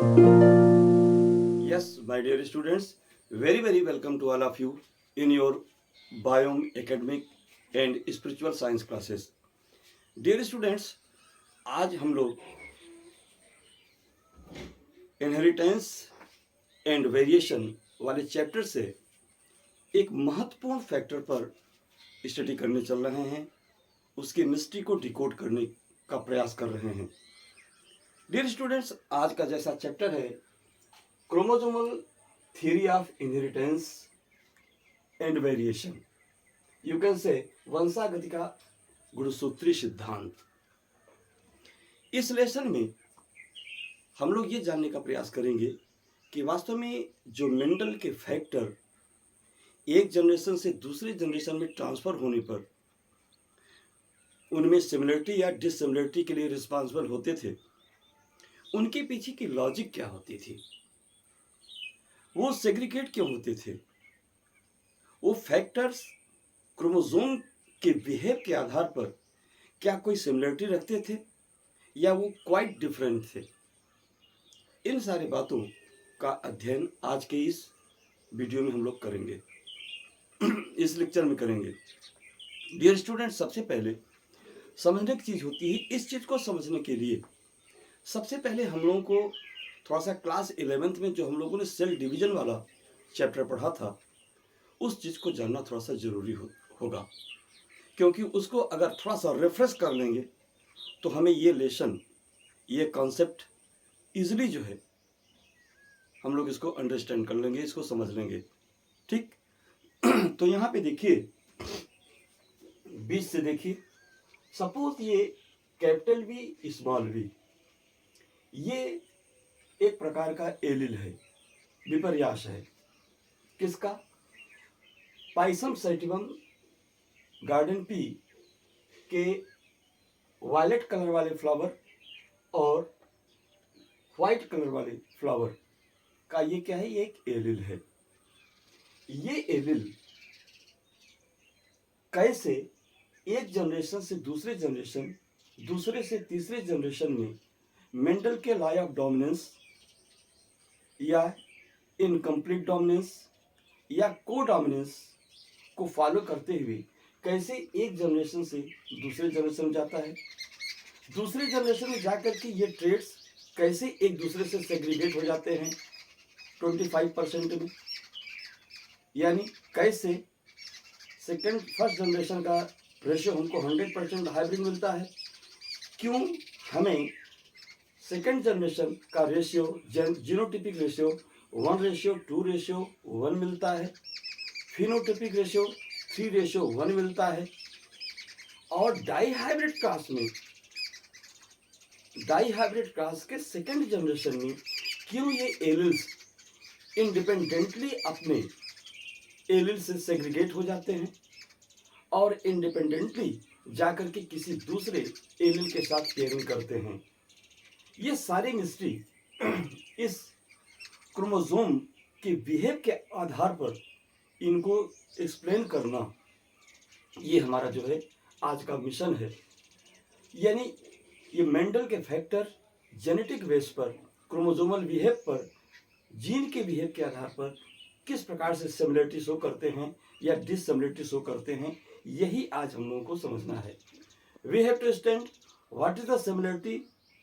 Yes, my dear students, very welcome to all of you in your biome academic and spiritual science classes. Dear students, आज हम लोग inheritance and variation वाले chapter से एक महत्वपूर्ण factor पर study करने चल रहे हैं, उसकी मिस्ट्री को डिकोड करने का प्रयास कर रहे हैं. डियर स्टूडेंट्स, आज का जैसा चैप्टर है chromosomal theory of inheritance and variation, you can say वंशागति का गुणसूत्री सिद्धांत. इस लेसन में हम लोग ये जानने का प्रयास करेंगे कि वास्तव में जो मेंडल के फैक्टर एक जनरेशन से दूसरे जनरेशन में ट्रांसफर होने पर उनमें सिमिलरिटी या डिससिमिलरिटी के लिए रिस्पॉन्सिबल होते थे, उनके पीछे की लॉजिक क्या होती थी, वो सेग्रीगेट क्यों होते थे, वो फैक्टर्स क्रोमोसोम के बिहेव के आधार पर क्या कोई सिमिलरिटी रखते थे या वो क्वाइट डिफरेंट थे. इन सारी बातों का अध्ययन आज के इस वीडियो में हम लोग करेंगे, इस लेक्चर में करेंगे. डियर स्टूडेंट, सबसे पहले समझने की चीज़ होती है, इस चीज़ को समझने के लिए सबसे पहले हम लोगों को थोड़ा सा क्लास 11th में जो हम लोगों ने सेल डिवीजन वाला चैप्टर पढ़ा था, उस चीज़ को जानना थोड़ा सा ज़रूरी होगा, क्योंकि उसको अगर थोड़ा सा रिफ्रेश कर लेंगे तो हमें ये लेसन, ये कॉन्सेप्ट इजीली जो है हम लोग इसको अंडरस्टैंड कर लेंगे, इसको समझ लेंगे. ठीक. तो यहाँ पे देखिए, बीच से देखिए, सपोज ये कैपिटल वी स्मॉल वी, ये एक प्रकार का एलिल है, विपर्यास है. किसका? पाइसम सैटिवम गार्डन पी के वायलेट कलर वाले फ्लावर और व्हाइट कलर वाले फ्लावर का ये क्या है, ये एक एलिल है. ये एलिल कैसे एक जनरेशन से दूसरे जनरेशन, दूसरे से तीसरे जनरेशन में मेंडल के लॉ ऑफ डोमिनेंस या इनकम्प्लीट डोमिनेंस या को डोमिनेंस को फॉलो करते हुए कैसे एक जनरेशन से दूसरे जनरेशन में जाता है, दूसरे जनरेशन में जाकर के ये ट्रेड्स कैसे एक दूसरे से सेग्रीगेट हो जाते हैं 25% में, यानी कैसे फर्स्ट जनरेशन का रेशियो हमको 100% हाइब्रिड मिलता है, क्यों हमें सेकेंड जनरेशन का रेशियो जीनोटिपिक रेशियो 1:2:1 मिलता है, फिनोटिपिक रेशियो 3:1 मिलता है, और डाई हाइब्रिड क्रॉस के सेकेंड जनरेशन में क्यों ये एलिल्स इंडिपेंडेंटली अपने एलिल से सेग्रीगेट हो जाते हैं और इंडिपेंडेंटली जाकर के किसी दूसरे एलिल के साथ पेयरिंग करते हैं. ये सारी मिस्ट्री इस क्रोमोसोम के बिहेव के आधार पर इनको एक्सप्लेन करना, ये हमारा जो है आज का मिशन है. यानी ये मेंडल के फैक्टर जेनेटिक बेस पर, क्रोमोसोमल बिहेव पर, जीन के बिहेव के आधार पर किस प्रकार से सिमिलरिटी शो करते हैं या डिससिमिलरिटी शो करते हैं, यही आज हम लोगों को समझना है. We have to understand what is the similarity,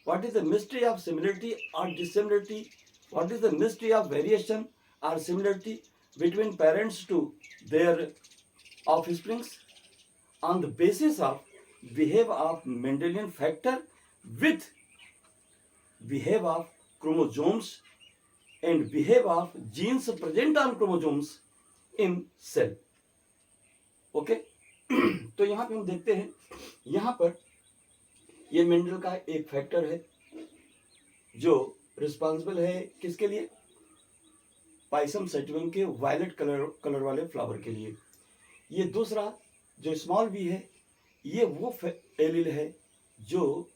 what is the mystery of similarity और dissimilarity, what is the mystery of variation और similarity between parents to their offsprings on the basis of behave of Mendelian factor with behave of chromosomes and behave of genes present on chromosomes in cell. Okay. तो यहाँ पे हम देखते हैं, यहाँ पर ये मेंडल का एक फैक्टर है जो रिस्पॉन्सिबल है किसके लिए, पाइसम सैटिवम के वायलेट कलर वाले फ्लावर के लिए. ये दूसरा जो स्मॉल बी है, ये वो एलिल है जो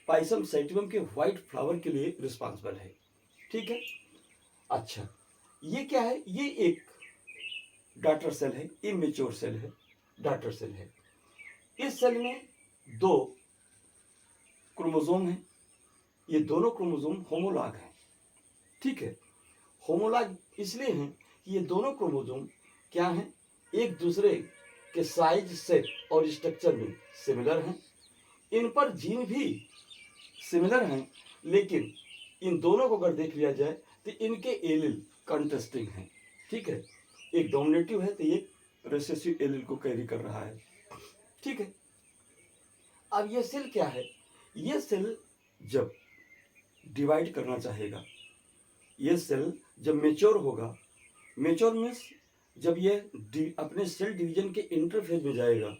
पाइसम सैटिवम के वाइट फ्लावर के लिए रिस्पॉन्सिबल है. ठीक है. अच्छा, ये क्या है, ये एक डॉटर सेल है, इमेच्योर सेल है, डॉटर सेल है. इस सेल में 2 क्रोमोसोम हैं, ये दोनों क्रोमोसोम होमोलॉग हैं. ठीक है। होमोलॉग इसलिए हैं कि ये दोनों क्रोमोसोम क्या हैं, एक दूसरे के साइज, शेप और स्ट्रक्चर में सिमिलर हैं। इन पर जीन भी सिमिलर हैं, लेकिन इन दोनों को अगर देख लिया जाए तो इनके एलील कंट्रास्टिंग हैं। ठीक है, एक डोमिनेटिव है तो एक रिसेसिव एलील को कैरी कर रहा है। ठीक है, अब ये सेल क्या है, ये सेल जब डिवाइड करना चाहेगा, ये सेल जब मेच्योर होगा, मेच्योर मीन्स जब ये अपने सेल डिवीजन के इंटरफेज में जाएगा,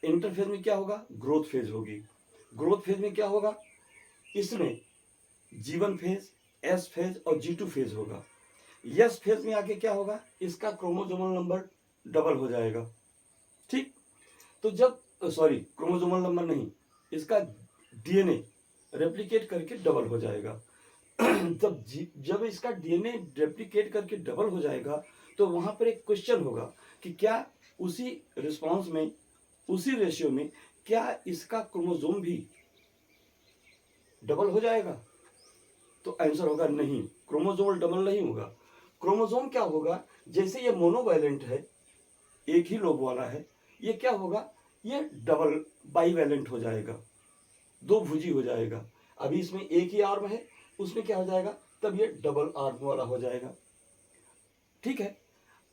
इंटरफेज में क्या होगा, ग्रोथ फेज होगी। ग्रोथ फेज में क्या होगा, इसमें G1 फेज, S फेज और G2 फेज होगा। S फेज में आके क्या होगा, इसका क्रोमोसोमल नंबर डबल हो जाएगा। ठीक, तो जब क्रोमोसोमल नंबर नहीं, इसका DNA रेप्लिकेट करके डबल हो जाएगा। जब इसका DNA रेप्लिकेट करके डबल हो जाएगा तो वहां पर एक क्वेश्चन होगा कि क्या उसी रिस्पांस में, उसी रेशियो में क्या इसका क्रोमोसोम भी डबल हो जाएगा? तो आंसर होगा नहीं, क्रोमोसोमल डबल नहीं होगा। क्रोमोसोम क्या होगा, जैसे ये मोनोवैलेंट है, एक ही लोब वाला है, ये क्या होगा, ये डबल बाईवैलेंट हो जाएगा, दो भुजी हो जाएगा। अभी इसमें एक ही आर्म है, उसमें क्या हो जाएगा, तब ये डबल आर्म वाला हो जाएगा। ठीक है,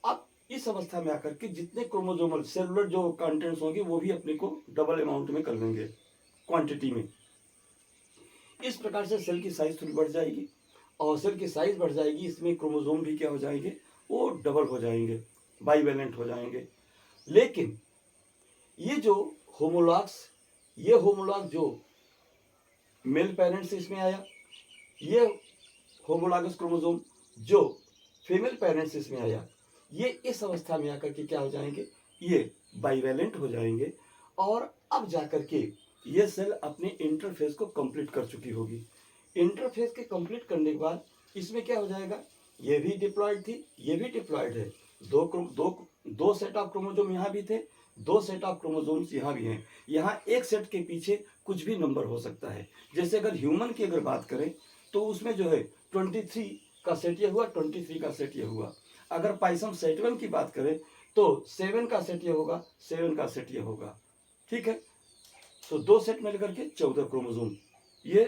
अब इस अवस्था में आकर के जितने क्रोमोसोमल सेलुलर जो कंटेंट्स होंगे वो भी अपने को डबल अमाउंट में कर लेंगे, क्वांटिटी में। इस प्रकार से सेल की साइज थोड़ी बढ़ जाएगी, और सेल की साइज बढ़ जाएगी, इसमें क्रोमोसोम भी क्या हो जाएंगे, वो डबल हो जाएंगे, बाईवैलेंट हो जाएंगे। लेकिन ये जो होमोलॉग जो मेल पेरेंट्स से इसमें आया, ये होमोलॉगस क्रोमोसोम जो फीमेल पेरेंट्स से इसमें आया, ये इस अवस्था में आकर के क्या हो जाएंगे, ये बाईवैलेंट हो जाएंगे। और अब जाकर के ये सेल अपने इंटरफेस को कंप्लीट कर चुकी होगी। इंटरफेस के कंप्लीट करने के बाद इसमें क्या हो जाएगा, ये भी डिप्लॉयड थी, ये भी डिप्लॉयड है, दो सेट ऑफ क्रोमोसोम यहाँ भी थे, दो सेट ऑफ क्रोमोसोम्स यहाँ भी हैं। यहाँ एक सेट के पीछे कुछ भी नंबर हो सकता है। जैसे अगर ह्यूमन की अगर बात करें तो उसमें जो है 23 का सेट ये हुआ, 23 का सेट ये हुआ। अगर पाइसम सेट की बात करें तो 7 का सेट ये होगा, 7 का सेट ये होगा। ठीक है, तो दो सेट मिल करके 14 क्रोमोसोम ये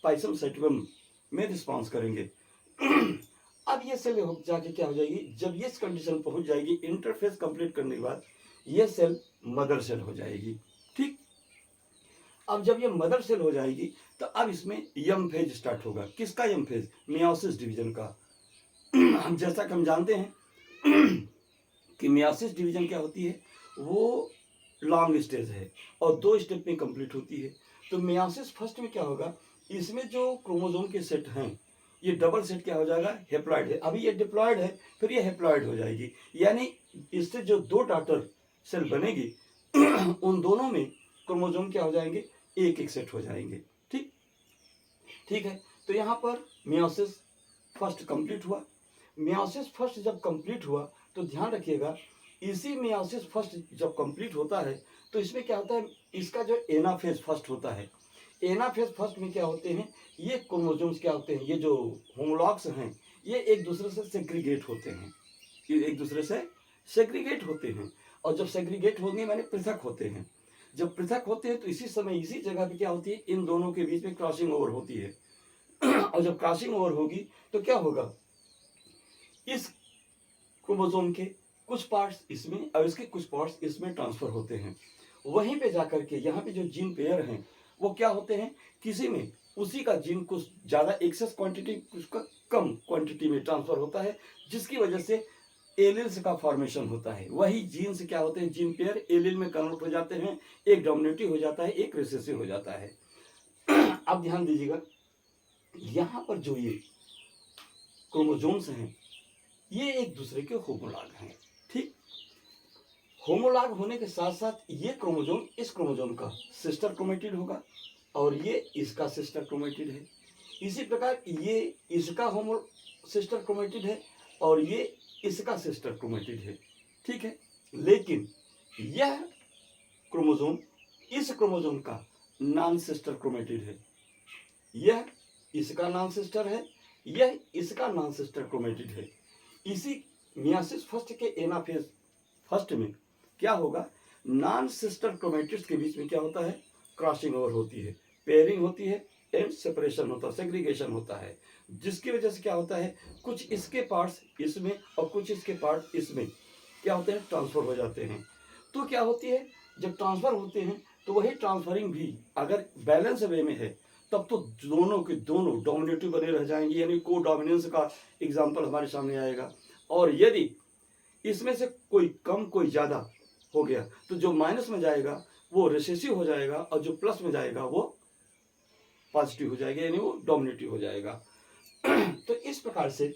पाइसम सेटवम में रिस्पॉन्स करेंगे। अब ये सेल जाके क्या हो जाएगी, जब ये कंडीशन पहुंच जाएगी, इंटरफेस कंप्लीट करने के बाद ये सेल मदर सेल हो जाएगी। ठीक, अब जब ये मदर सेल हो जाएगी तो अब इसमें यम फेज स्टार्ट होगा। किसका यम फेज, मियोसिस डिवीजन का। हम जैसा कि हम जानते हैं कि मियोसिस डिवीजन क्या होती है, वो लॉन्ग स्टेज है और 2 स्टेप में कंप्लीट होती है। तो मियोसिस फर्स्ट में क्या होगा, इसमें जो क्रोमोसोम के सेट हैं, ये डबल सेट क्या हो जाएगा, हेप्लॉइड है। अभी ये डिप्लॉयड है, फिर ये हेप्लॉइड हो जाएगी, यानी इससे जो 2 डॉटर सेल बनेगी उन दोनों में क्रोमोसोम क्या हो जाएंगे, एक एक सेट हो जाएंगे। ठीक, ठीक है, तो यहाँ पर मियोसिस फर्स्ट कंप्लीट हुआ। मियोसिस फर्स्ट जब कंप्लीट हुआ तो ध्यान रखिएगा, इसी मियोसिस फर्स्ट जब कंप्लीट होता है तो इसमें क्या होता है, इसका जो एनाफेज फर्स्ट होता है, एनाफेज फर्स्ट में क्या होते हैं, ये क्रोमोसोम्स क्या होते हैं, ये जो होमोलॉग्स हैं, ये एक दूसरे से सेग्रीगेट होते हैं, ये एक दूसरे से सेग्रीगेट होते हैं। और जब सेग्रीगेट होंगे माने पृथक होते हैं। जब पृथक होते हैं तो इसी समय इसी जगह पे क्या होती है, इन दोनों के बीच में क्रॉसिंग ओवर होती है। और जब क्रॉसिंग ओवर होगी तो क्या होगा, इस क्रोमोसोम के कुछ पार्ट्स इसमें और इसके कुछ पार्ट्स इसमें ट्रांसफर होते हैं। वहीं पे जाकर के यहाँ पे जो जीन पेयर हैं वो क्या होते हैं, किसी में उसी का जीन कुछ ज़्यादा एक्सेस क्वांटिटी, कुछ का कम क्वांटिटी में ट्रांसफर होता है, जिसकी वजह से एलिल्स का फॉर्मेशन होता है। वही जीन से क्या होते हैं, जीन पेयर एलिल में कन्वर्ट हो जाते हैं, एक डोमिनेटिव हो जाता है, एक रिसेसिव हो जाता है। अब ध्यान दीजिएगा, यहाँ पर जो ये क्रोमोसोम्स हैं ये एक दूसरे के होमोलॉग हैं। ठीक, होमोलॉग होने के साथ साथ ये क्रोमोसोम इस क्रोमोसोम का सिस्टर क्रोमेटिड होगा और ये इसका सिस्टर क्रोमेटिड है। इसी प्रकार ये इसका होमो सिस्टर क्रोमेटिड है और ये इसका सिस्टर क्रोमेटिड है। ठीक है, लेकिन यह क्रोमोसोम इस क्रोमोसोम का नॉन सिस्टर क्रोमेटिड है, यह इसका नॉन सिस्टर है, यह इसका नॉन सिस्टर क्रोमेटिड है। इसी मियासिस फर्स्ट के एनाफेज फर्स्ट में क्या होगा, नॉन सिस्टर क्रोमेटिड्स के बीच में क्या होता है, क्रॉसिंग ओवर होती है, पेयरिंग होती है एंड सेपरेशन होता है, सेग्रीगेशन होता है, जिसकी वजह से क्या होता है, कुछ इसके पार्ट्स इसमें और कुछ इसके पार्ट इसमें क्या होते हैं, ट्रांसफर हो जाते हैं। तो क्या होती है, जब ट्रांसफर होते हैं तो वही ट्रांसफरिंग भी अगर बैलेंस वे में है तब तो दोनों के दोनों डोमिनेटिव बने रह जाएंगे, यानी को डोमिनेंस का एग्जाम्पल हमारे सामने आएगा। और यदि इसमें से कोई कम कोई ज़्यादा हो गया तो जो माइनस में जाएगा वो रिसेसिव हो जाएगा और जो प्लस में जाएगा वो पॉजिटिव हो जाएगा, यानी वो डोमिनेटिव हो जाएगा। तो इस प्रकार से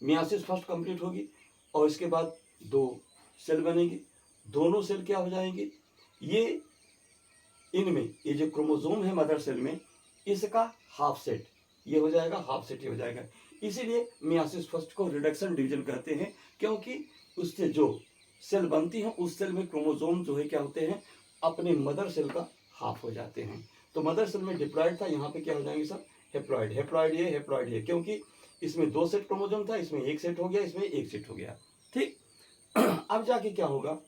मियासिस फर्स्ट कंप्लीट होगी और इसके बाद दो सेल बनेंगे, दोनों सेल क्या हो जाएंगे, ये इनमें ये जो क्रोमोसोम है मदर सेल में इसका हाफ सेट ये हो जाएगा, हाफ सेट ये हो जाएगा। इसीलिए मियासिस फर्स्ट को रिडक्शन डिवीजन कहते हैं, क्योंकि उससे जो सेल बनती हैं उस सेल में क्रोमोसोम जो है क्या होते हैं, अपने मदर सेल का हाफ हो जाते हैं। तो मदर सेल में डिप्लॉइड था, यहाँ पे क्या हो जाएंगे सब हेप्लॉइड, हेप्लॉइड ये हेप्लॉइड ये, क्योंकि इसमें दो सेट क्रोमोसोम था, इसमें एक सेट हो गया, इसमें एक सेट हो गया। ठीक। अब जाके क्या होगा,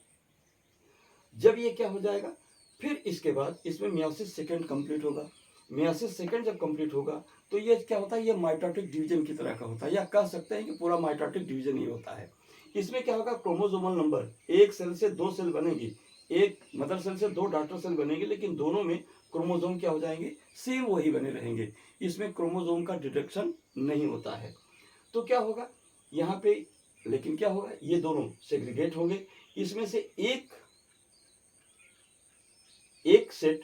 जब ये क्या हो जाएगा, फिर इसके बाद इसमें मियासिस सेकंड कंप्लीट होगा। मियासिस सेकंड जब कंप्लीट होगा तो ये क्या होता है, ये माइटोटिक डिवीजन की तरह का होता है, या कह सकते हैं कि पूरा माइटोटिक डिवीजन ही होता है। इसमें क्या होगा, क्रोमोसोमल नंबर, एक सेल से दो सेल बनेगी, एक मदर सेल से दो डॉटर सेल बनेगी, लेकिन दोनों में क्रोमोसोम क्या हो जाएंगे, सेम वही बने रहेंगे। इसमें क्रोमोसोम का डिडक्शन नहीं होता है। तो क्या होगा यहाँ पे, लेकिन क्या होगा, ये दोनों सेग्रीगेट होंगे, इसमें से एक सेट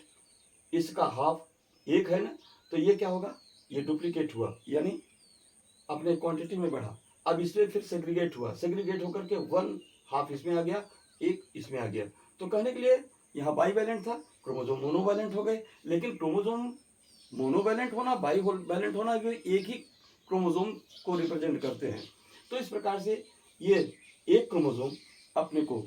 इसका हाफ एक है ना, तो ये क्या होगा, ये डुप्लीकेट हुआ, यानी अपने क्वांटिटी में बढ़ा। अब इसमें फिर सेग्रीगेट हुआ, सेग्रीगेट होकर के वन हाफ इसमें आ गया, एक इसमें आ गया। तो कहने के लिए यहाँ बाईवैलेंट था, क्रोमोसोम मोनोवैलेंट हो गए। लेकिन क्रोमोसोम मोनोवैलेंट होना, बाईवैलेंट होना, ये एक ही क्रोमोसोम को रिप्रेजेंट करते हैं। तो इस प्रकार से ये एक क्रोमोसोम अपने को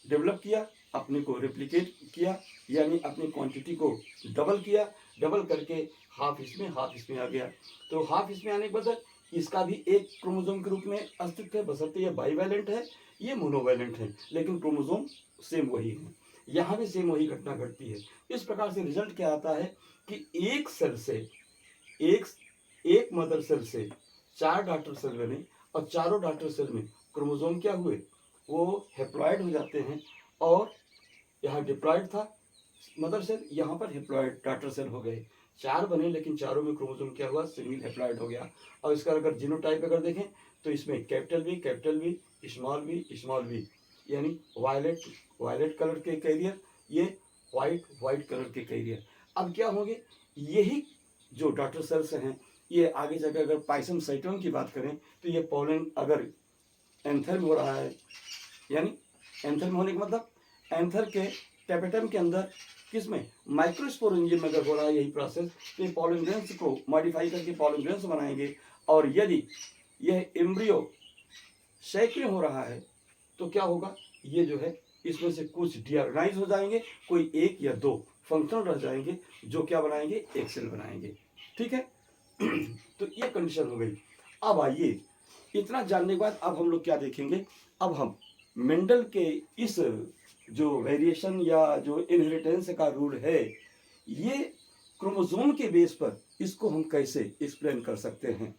डेवलप किया, अपने को रेप्लिकेट किया, यानी अपनी क्वांटिटी को डबल किया, डबल करके हाफ इसमें आ गया। तो हाफ इसमें आने के बाद इसका भी एक क्रोमोसोम के रूप में अस्तित्व है, बशर्ते ये बाईवैलेंट है, ये मोनोवैलेंट है, लेकिन क्रोमोसोम सेम वही है। यहाँ भी सेम वही घटना घटती है। इस प्रकार से रिजल्ट क्या आता है कि एक सेल से एक मदर सेल से चार डॉटर सेल बने और चारों डॉटर सेल में क्रोमोसोम क्या हुए, वो हेप्लॉइड हो जाते हैं। और यहाँ डिप्लॉइड था मदर सेल, यहाँ पर हेप्लॉइड डॉटर सेल हो गए, चार बने, लेकिन चारों में क्रोमोसोम क्या हुआ, सिंगल हेप्लॉइड हो गया। और इसका अगर जीनोटाइप अगर देखें तो इसमें कैपिटल बी, स्मॉल बी, यानी वायलेट कलर के कैरियर, ये व्हाइट कलर के कैरियर। अब क्या होंगे, यही जो डॉटर सेल्स हैं ये आगे जाकर अगर पाइसम साइटोन की बात करें तो ये पोलन अगर एंथर में हो रहा है, यानी एंथर में होने का मतलब एंथर के टेपेटम के अंदर किसमें, माइक्रोस्पोरेंजियम में अगर हो रहा है यही प्रोसेस, तो ये पॉलन ग्रेन्स को मॉडिफाई करके पॉलन ग्रेन्स बनाएंगे। और यदि यह एम्ब्रियो सैक में हो रहा है तो क्या होगा, ये जो है इसमें से कुछ डीऑर्गेनाइज हो जाएंगे, कोई एक या दो फंक्शनल रह जाएंगे, जो क्या बनाएंगे, एक सेल बनाएंगे। ठीक है। तो ये कंडीशन हो गई। अब आइए, इतना जानने के बाद अब हम लोग क्या देखेंगे, अब हम मेंडल के इस जो वेरिएशन या जो इनहेरिटेंस का रूल है, ये क्रोमोसोम के बेस पर इसको हम कैसे एक्सप्लेन कर सकते हैं।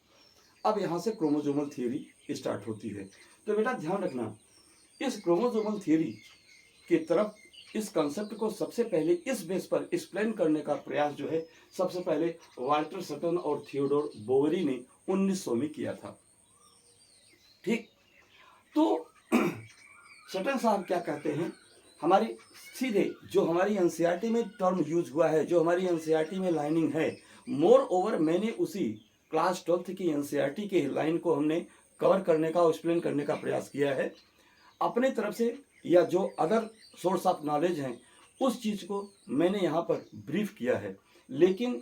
अब यहाँ से क्रोमोसोमल थियरी स्टार्ट होती है। तो बेटा ध्यान रखना, इस क्रोमोसोमल थियरी की तरफ इस कंसेप्ट को सबसे पहले इस बेस पर एक्सप्लेन करने का प्रयास जो है, सबसे पहले वाल्टर सटन और थियोडोर बोवेरी ने 1900 में किया था। ठीक। तो सटन साहब क्या कहते हैं, हमारी सीधे जो हमारी एनसीईआरटी में टर्म यूज हुआ है, जो हमारी एनसीईआरटी में लाइनिंग है, मोर ओवर मैंने उसी क्लास 12th की एनसीईआरटी के लाइन को हमने कवर करने का और एक्सप्लेन करने का प्रयास किया है अपने तरफ से, या जो अदर सोर्स ऑफ नॉलेज हैं उस चीज़ को मैंने यहाँ पर ब्रीफ किया है। लेकिन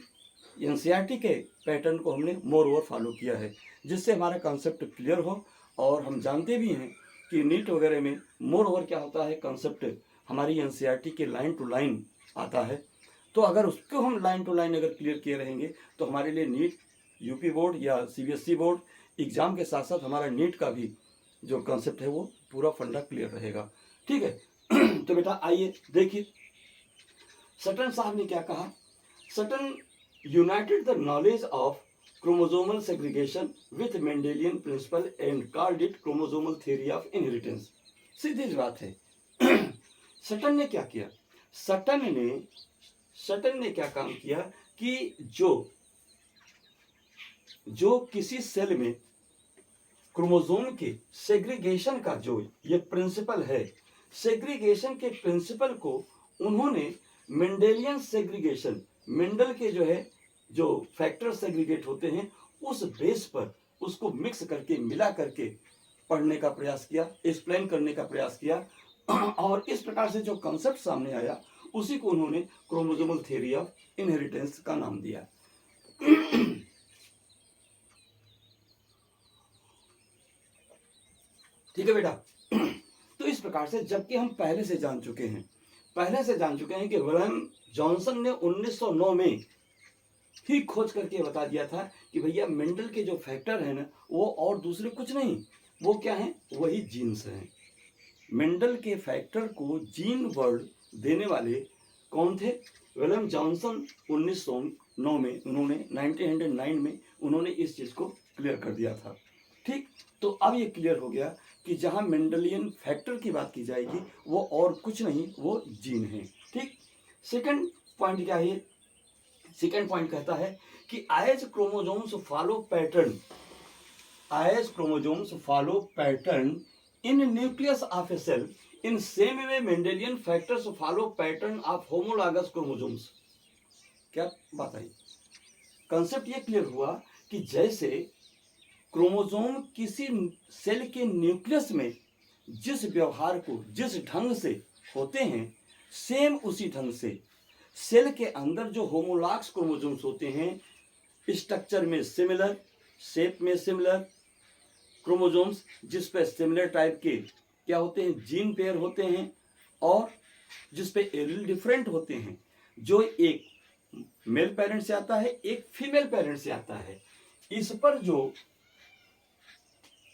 एनसीईआरटी के पैटर्न को हमने मोर ओवर फॉलो किया है, जिससे हमारा कॉन्सेप्ट क्लियर हो। और हम जानते भी हैं कि नीट वगैरह में मोर ओवर क्या होता है, कॉन्सेप्ट हमारी एनसीईआरटी के लाइन टू लाइन आता है। तो अगर उसको हम लाइन टू लाइन अगर क्लियर किए रहेंगे तो हमारे लिए नीट यूपी बोर्ड या सीबीएसई बोर्ड एग्जाम के साथ साथ हमारा नीट का भी जो कॉन्सेप्ट है वो पूरा फंडा क्लियर रहेगा। ठीक है। तो बेटा आइए देखिए सटन साहब ने क्या कहा। Sutton united the knowledge of chromosomal segregation with Mendelian principle and called it chromosomal theory of inheritance. सीधी सी बात है। सटन ने क्या किया, सटन ने क्या काम किया कि जो किसी सेल में क्रोमोसोम के सेग्रीगेशन का जो ये प्रिंसिपल है, सेग्रीगेशन के प्रिंसिपल को उन्होंने मेंडेलियन सेग्रीगेशन, मेंडल के जो है जो फैक्टर सेग्रीगेट होते हैं उस बेस पर उसको मिक्स करके मिला करके पढ़ने का प्रयास किया, एक्सप्लेन करने का प्रयास किया और इस प्रकार से जो कॉन्सेप्ट सामने आया उसी को उन्होंने क्रोमोसोमल थ्योरी ऑफ इनहेरिटेंस का नाम दिया। ठीक है बेटा। तो इस प्रकार से जबकि हम पहले से जान चुके हैं कि विलियम जॉनसन ने 1909 में ही खोज करके बता दिया था कि भैया मेंडल के जो फैक्टर है ना वो और दूसरे कुछ नहीं, वो क्या है, वही जीन्स हैं। मेंडल के फैक्टर को जीन वर्ड देने वाले कौन थे, विलियम जॉनसन 1909 में, उन्होंने 1909 में उन्होंने इस चीज को क्लियर कर दिया था। ठीक, तो अब ये क्लियर हो गया कि जहां मेंडलियन फैक्टर की बात की जाएगी वो और कुछ नहीं, वो जीन है। ठीक, सेकंड पॉइंट क्या है, सेकंड पॉइंट कहता है कि as chromosomes follow pattern in nucleus of a cell, in same way Mendelian factors follow pattern of homologous chromosomes. क्या बात आई, कंसेप्ट ये क्लियर हुआ कि जैसे क्रोमोसोम किसी सेल के न्यूक्लियस में जिस व्यवहार को जिस ढंग से होते हैं, सेम उसी ढंग से सेल के अंदर जो होमोलॉगस क्रोमोसोम्स होते हैं, स्ट्रक्चर में सिमिलर, शेप में सिमिलर क्रोमोसोम्स जिस पे सिमिलर टाइप के क्या होते हैं, जीन पेयर होते हैं, और जिस पे एलील डिफरेंट होते हैं, जो एक मेल पेरेंट से आता है एक फीमेल पेरेंट से आता है, इस पर जो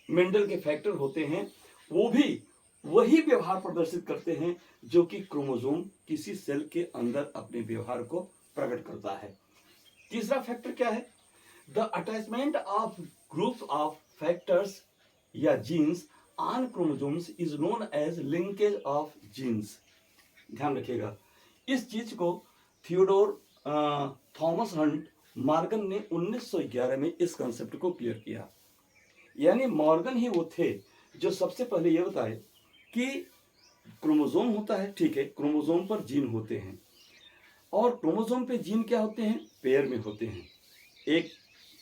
मेंडल के फैक्टर होते हैं वो भी वही व्यवहार प्रदर्शित करते हैं जो कि क्रोमोसोम किसी सेल के अंदर अपने व्यवहार को प्रकट करता है। तीसरा फैक्टर क्या है, the attachment of groups of factors या genes on chromosomes is known as linkage of genes. ध्यान रखिएगा, इस चीज को थियोडोर थॉमस हंट मॉर्गन ने 1911 में इस कंसेप्ट को क्लियर किया। यानी मॉर्गन ही वो थे जो सबसे पहले ये बताए कि क्रोमोसोम होता है, ठीक है, क्रोमोसोम पर जीन होते हैं, और क्रोमोसोम पे जीन क्या होते हैं, पेयर में होते हैं। एक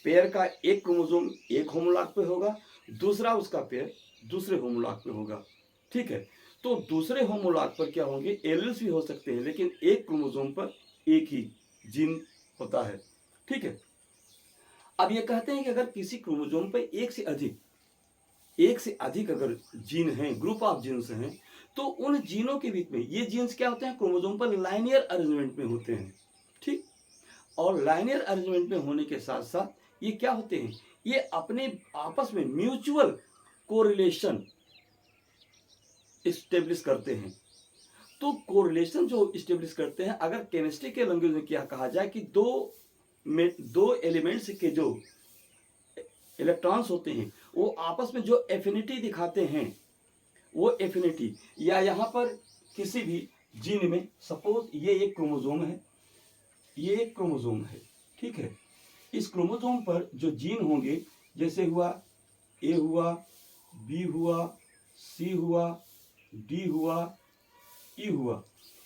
पेयर का एक क्रोमोसोम एक होमोलॉग पे होगा, दूसरा उसका पेयर दूसरे होमोलॉग पे होगा। ठीक है, तो दूसरे होमोलॉग पर क्या होंगे, एलील्स भी हो सकते हैं, लेकिन एक क्रोमोसोम पर एक ही जीन होता है। ठीक है, अब ये कहते हैं कि अगर किसी क्रोमोसोम पे एक से अधिक अगर जीन हैं, ग्रुप ऑफ जीन्स हैं, तो उन जीनों के बीच में ये जीन्स क्या होते हैं, क्रोमोसोम पर लाइनियर अरेंजमेंट में होते हैं। ठीक, और लाइनियर अरेंजमेंट में होने के साथ साथ ये क्या होते हैं, ये अपने आपस में म्यूचुअल कोरिलेशन इस्टेब्लिश करते हैं। तो कोरिलेशन जो इस्टेब्लिश करते हैं, अगर केमिस्ट्री के लैंग्वेज में क्या कहा जाए कि दो एलिमेंट्स के जो इलेक्ट्रॉन्स होते हैं वो आपस में जो एफिनिटी दिखाते हैं, वो एफिनिटी, या यहाँ पर किसी भी जीन में, सपोज ये एक क्रोमोसोम है, ये एक क्रोमोसोम है, ठीक है, इस क्रोमोसोम पर जो जीन होंगे, जैसे हुआ ए हुआ, बी हुआ, सी हुआ, डी हुआ, ई हुआ,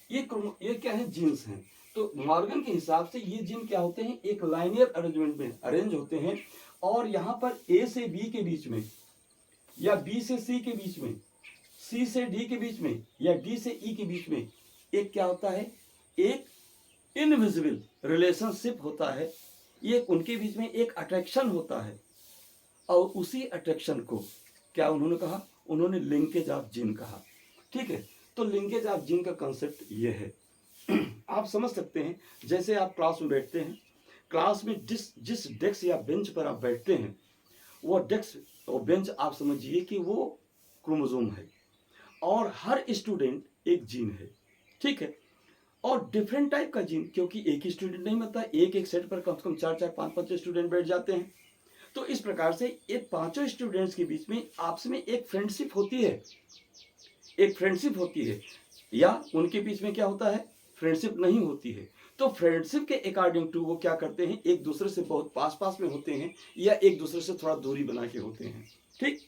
ये क्या है, जीन्स हैं। तो मॉर्गन के हिसाब से ये जीन क्या होते हैं, एक लाइनियर अरेंजमेंट में अरेंज होते हैं, और यहाँ पर ए से बी के बीच में, या बी से सी के बीच में, सी से डी के बीच में, या डी से ई के बीच में एक क्या होता है, एक इनविजिबल रिलेशनशिप होता है, ये उनके बीच में एक अट्रैक्शन होता है, और उसी अट्रैक्शन को क्या उन्होंने कहा, उन्होंने लिंकेज ऑफ जीन कहा। ठीक है, तो लिंकेज ऑफ जीन का कंसेप्ट ये है। आप समझ सकते हैं, जैसे आप क्लास में बैठते हैं, क्लास में जिस डेस्क या बेंच पर आप बैठते हैं, वो डेस्क और बेंच आप समझिए कि वो क्रोमोसोम है, और हर स्टूडेंट एक जीन है, ठीक है। और डिफरेंट टाइप का जीन, क्योंकि एक ही स्टूडेंट नहीं बनता, एक सेट पर कम से कम 4-4, 5-5 स्टूडेंट बैठ जाते हैं। तो इस प्रकार से ये पांचों स्टूडेंट्स के बीच में आपस में एक फ्रेंडशिप होती है, या उनके बीच में क्या होता है, फ्रेंडशिप नहीं होती है। तो फ्रेंडशिप के अकॉर्डिंग टू वो क्या करते हैं, एक दूसरे से बहुत पास पास में होते हैं, या एक दूसरे से थोड़ा दूरी बना के होते हैं, ठीक।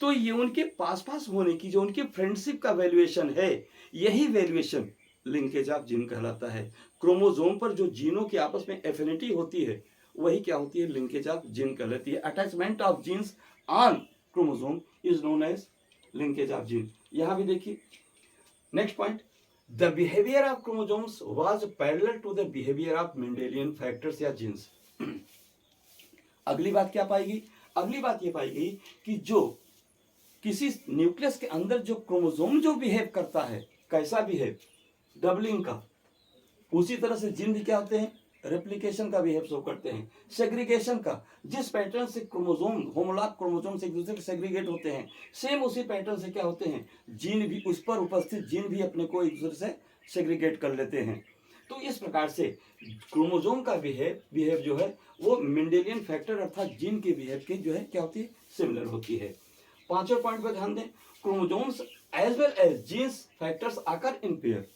तो ये उनके पास पास होने की जो उनकी फ्रेंडशिप का वैल्यूएशन है, यही वैल्यूएशन लिंकेज ऑफ जीन कहलाता है। क्रोमोसोम पर जो जीनों की आपस में एफिनिटी होती है, वही क्या होती है, लिंकेज ऑफ जीन कहलाती है। Attachment of genes on chromosome is known as linkage of gene. यहां भी देखिए next point, the behaviour of chromosomes was parallel to the behaviour of Mendelian factors या जीन्स। अगली बात क्या पाएगी, अगली बात ये पाएगी कि जो किसी न्यूक्लियस के अंदर जो क्रोमोसोम जो बिहेव करता है, कैसा बिहेव, डबलिंग का, उसी तरह से जीन भी क्या होते हैं, रेप्लिकेशन का बिहेव शो करते हैं, सेग्रीगेशन का, जिस पैटर्न से क्रोमोसोम होमोलॉग क्रोमोसोम से एक दूसरे से सेग्रीगेट होते हैं, सेम उसी पैटर्न से क्या होते हैं, जीन भी, उस पर उपस्थित जीन भी अपने को एक दूसरे से सेग्रीगेट कर लेते हैं। तो इस प्रकार से क्रोमोसोम का बिहेव जो है वो मेंडेलियन फैक्टर अर्थात जीन के बिहेव की जो है क्या होती है, सिमिलर होती है। पांचवें पॉइंट पर ध्यान दें, chromosomes as well as genes factors occur in pair,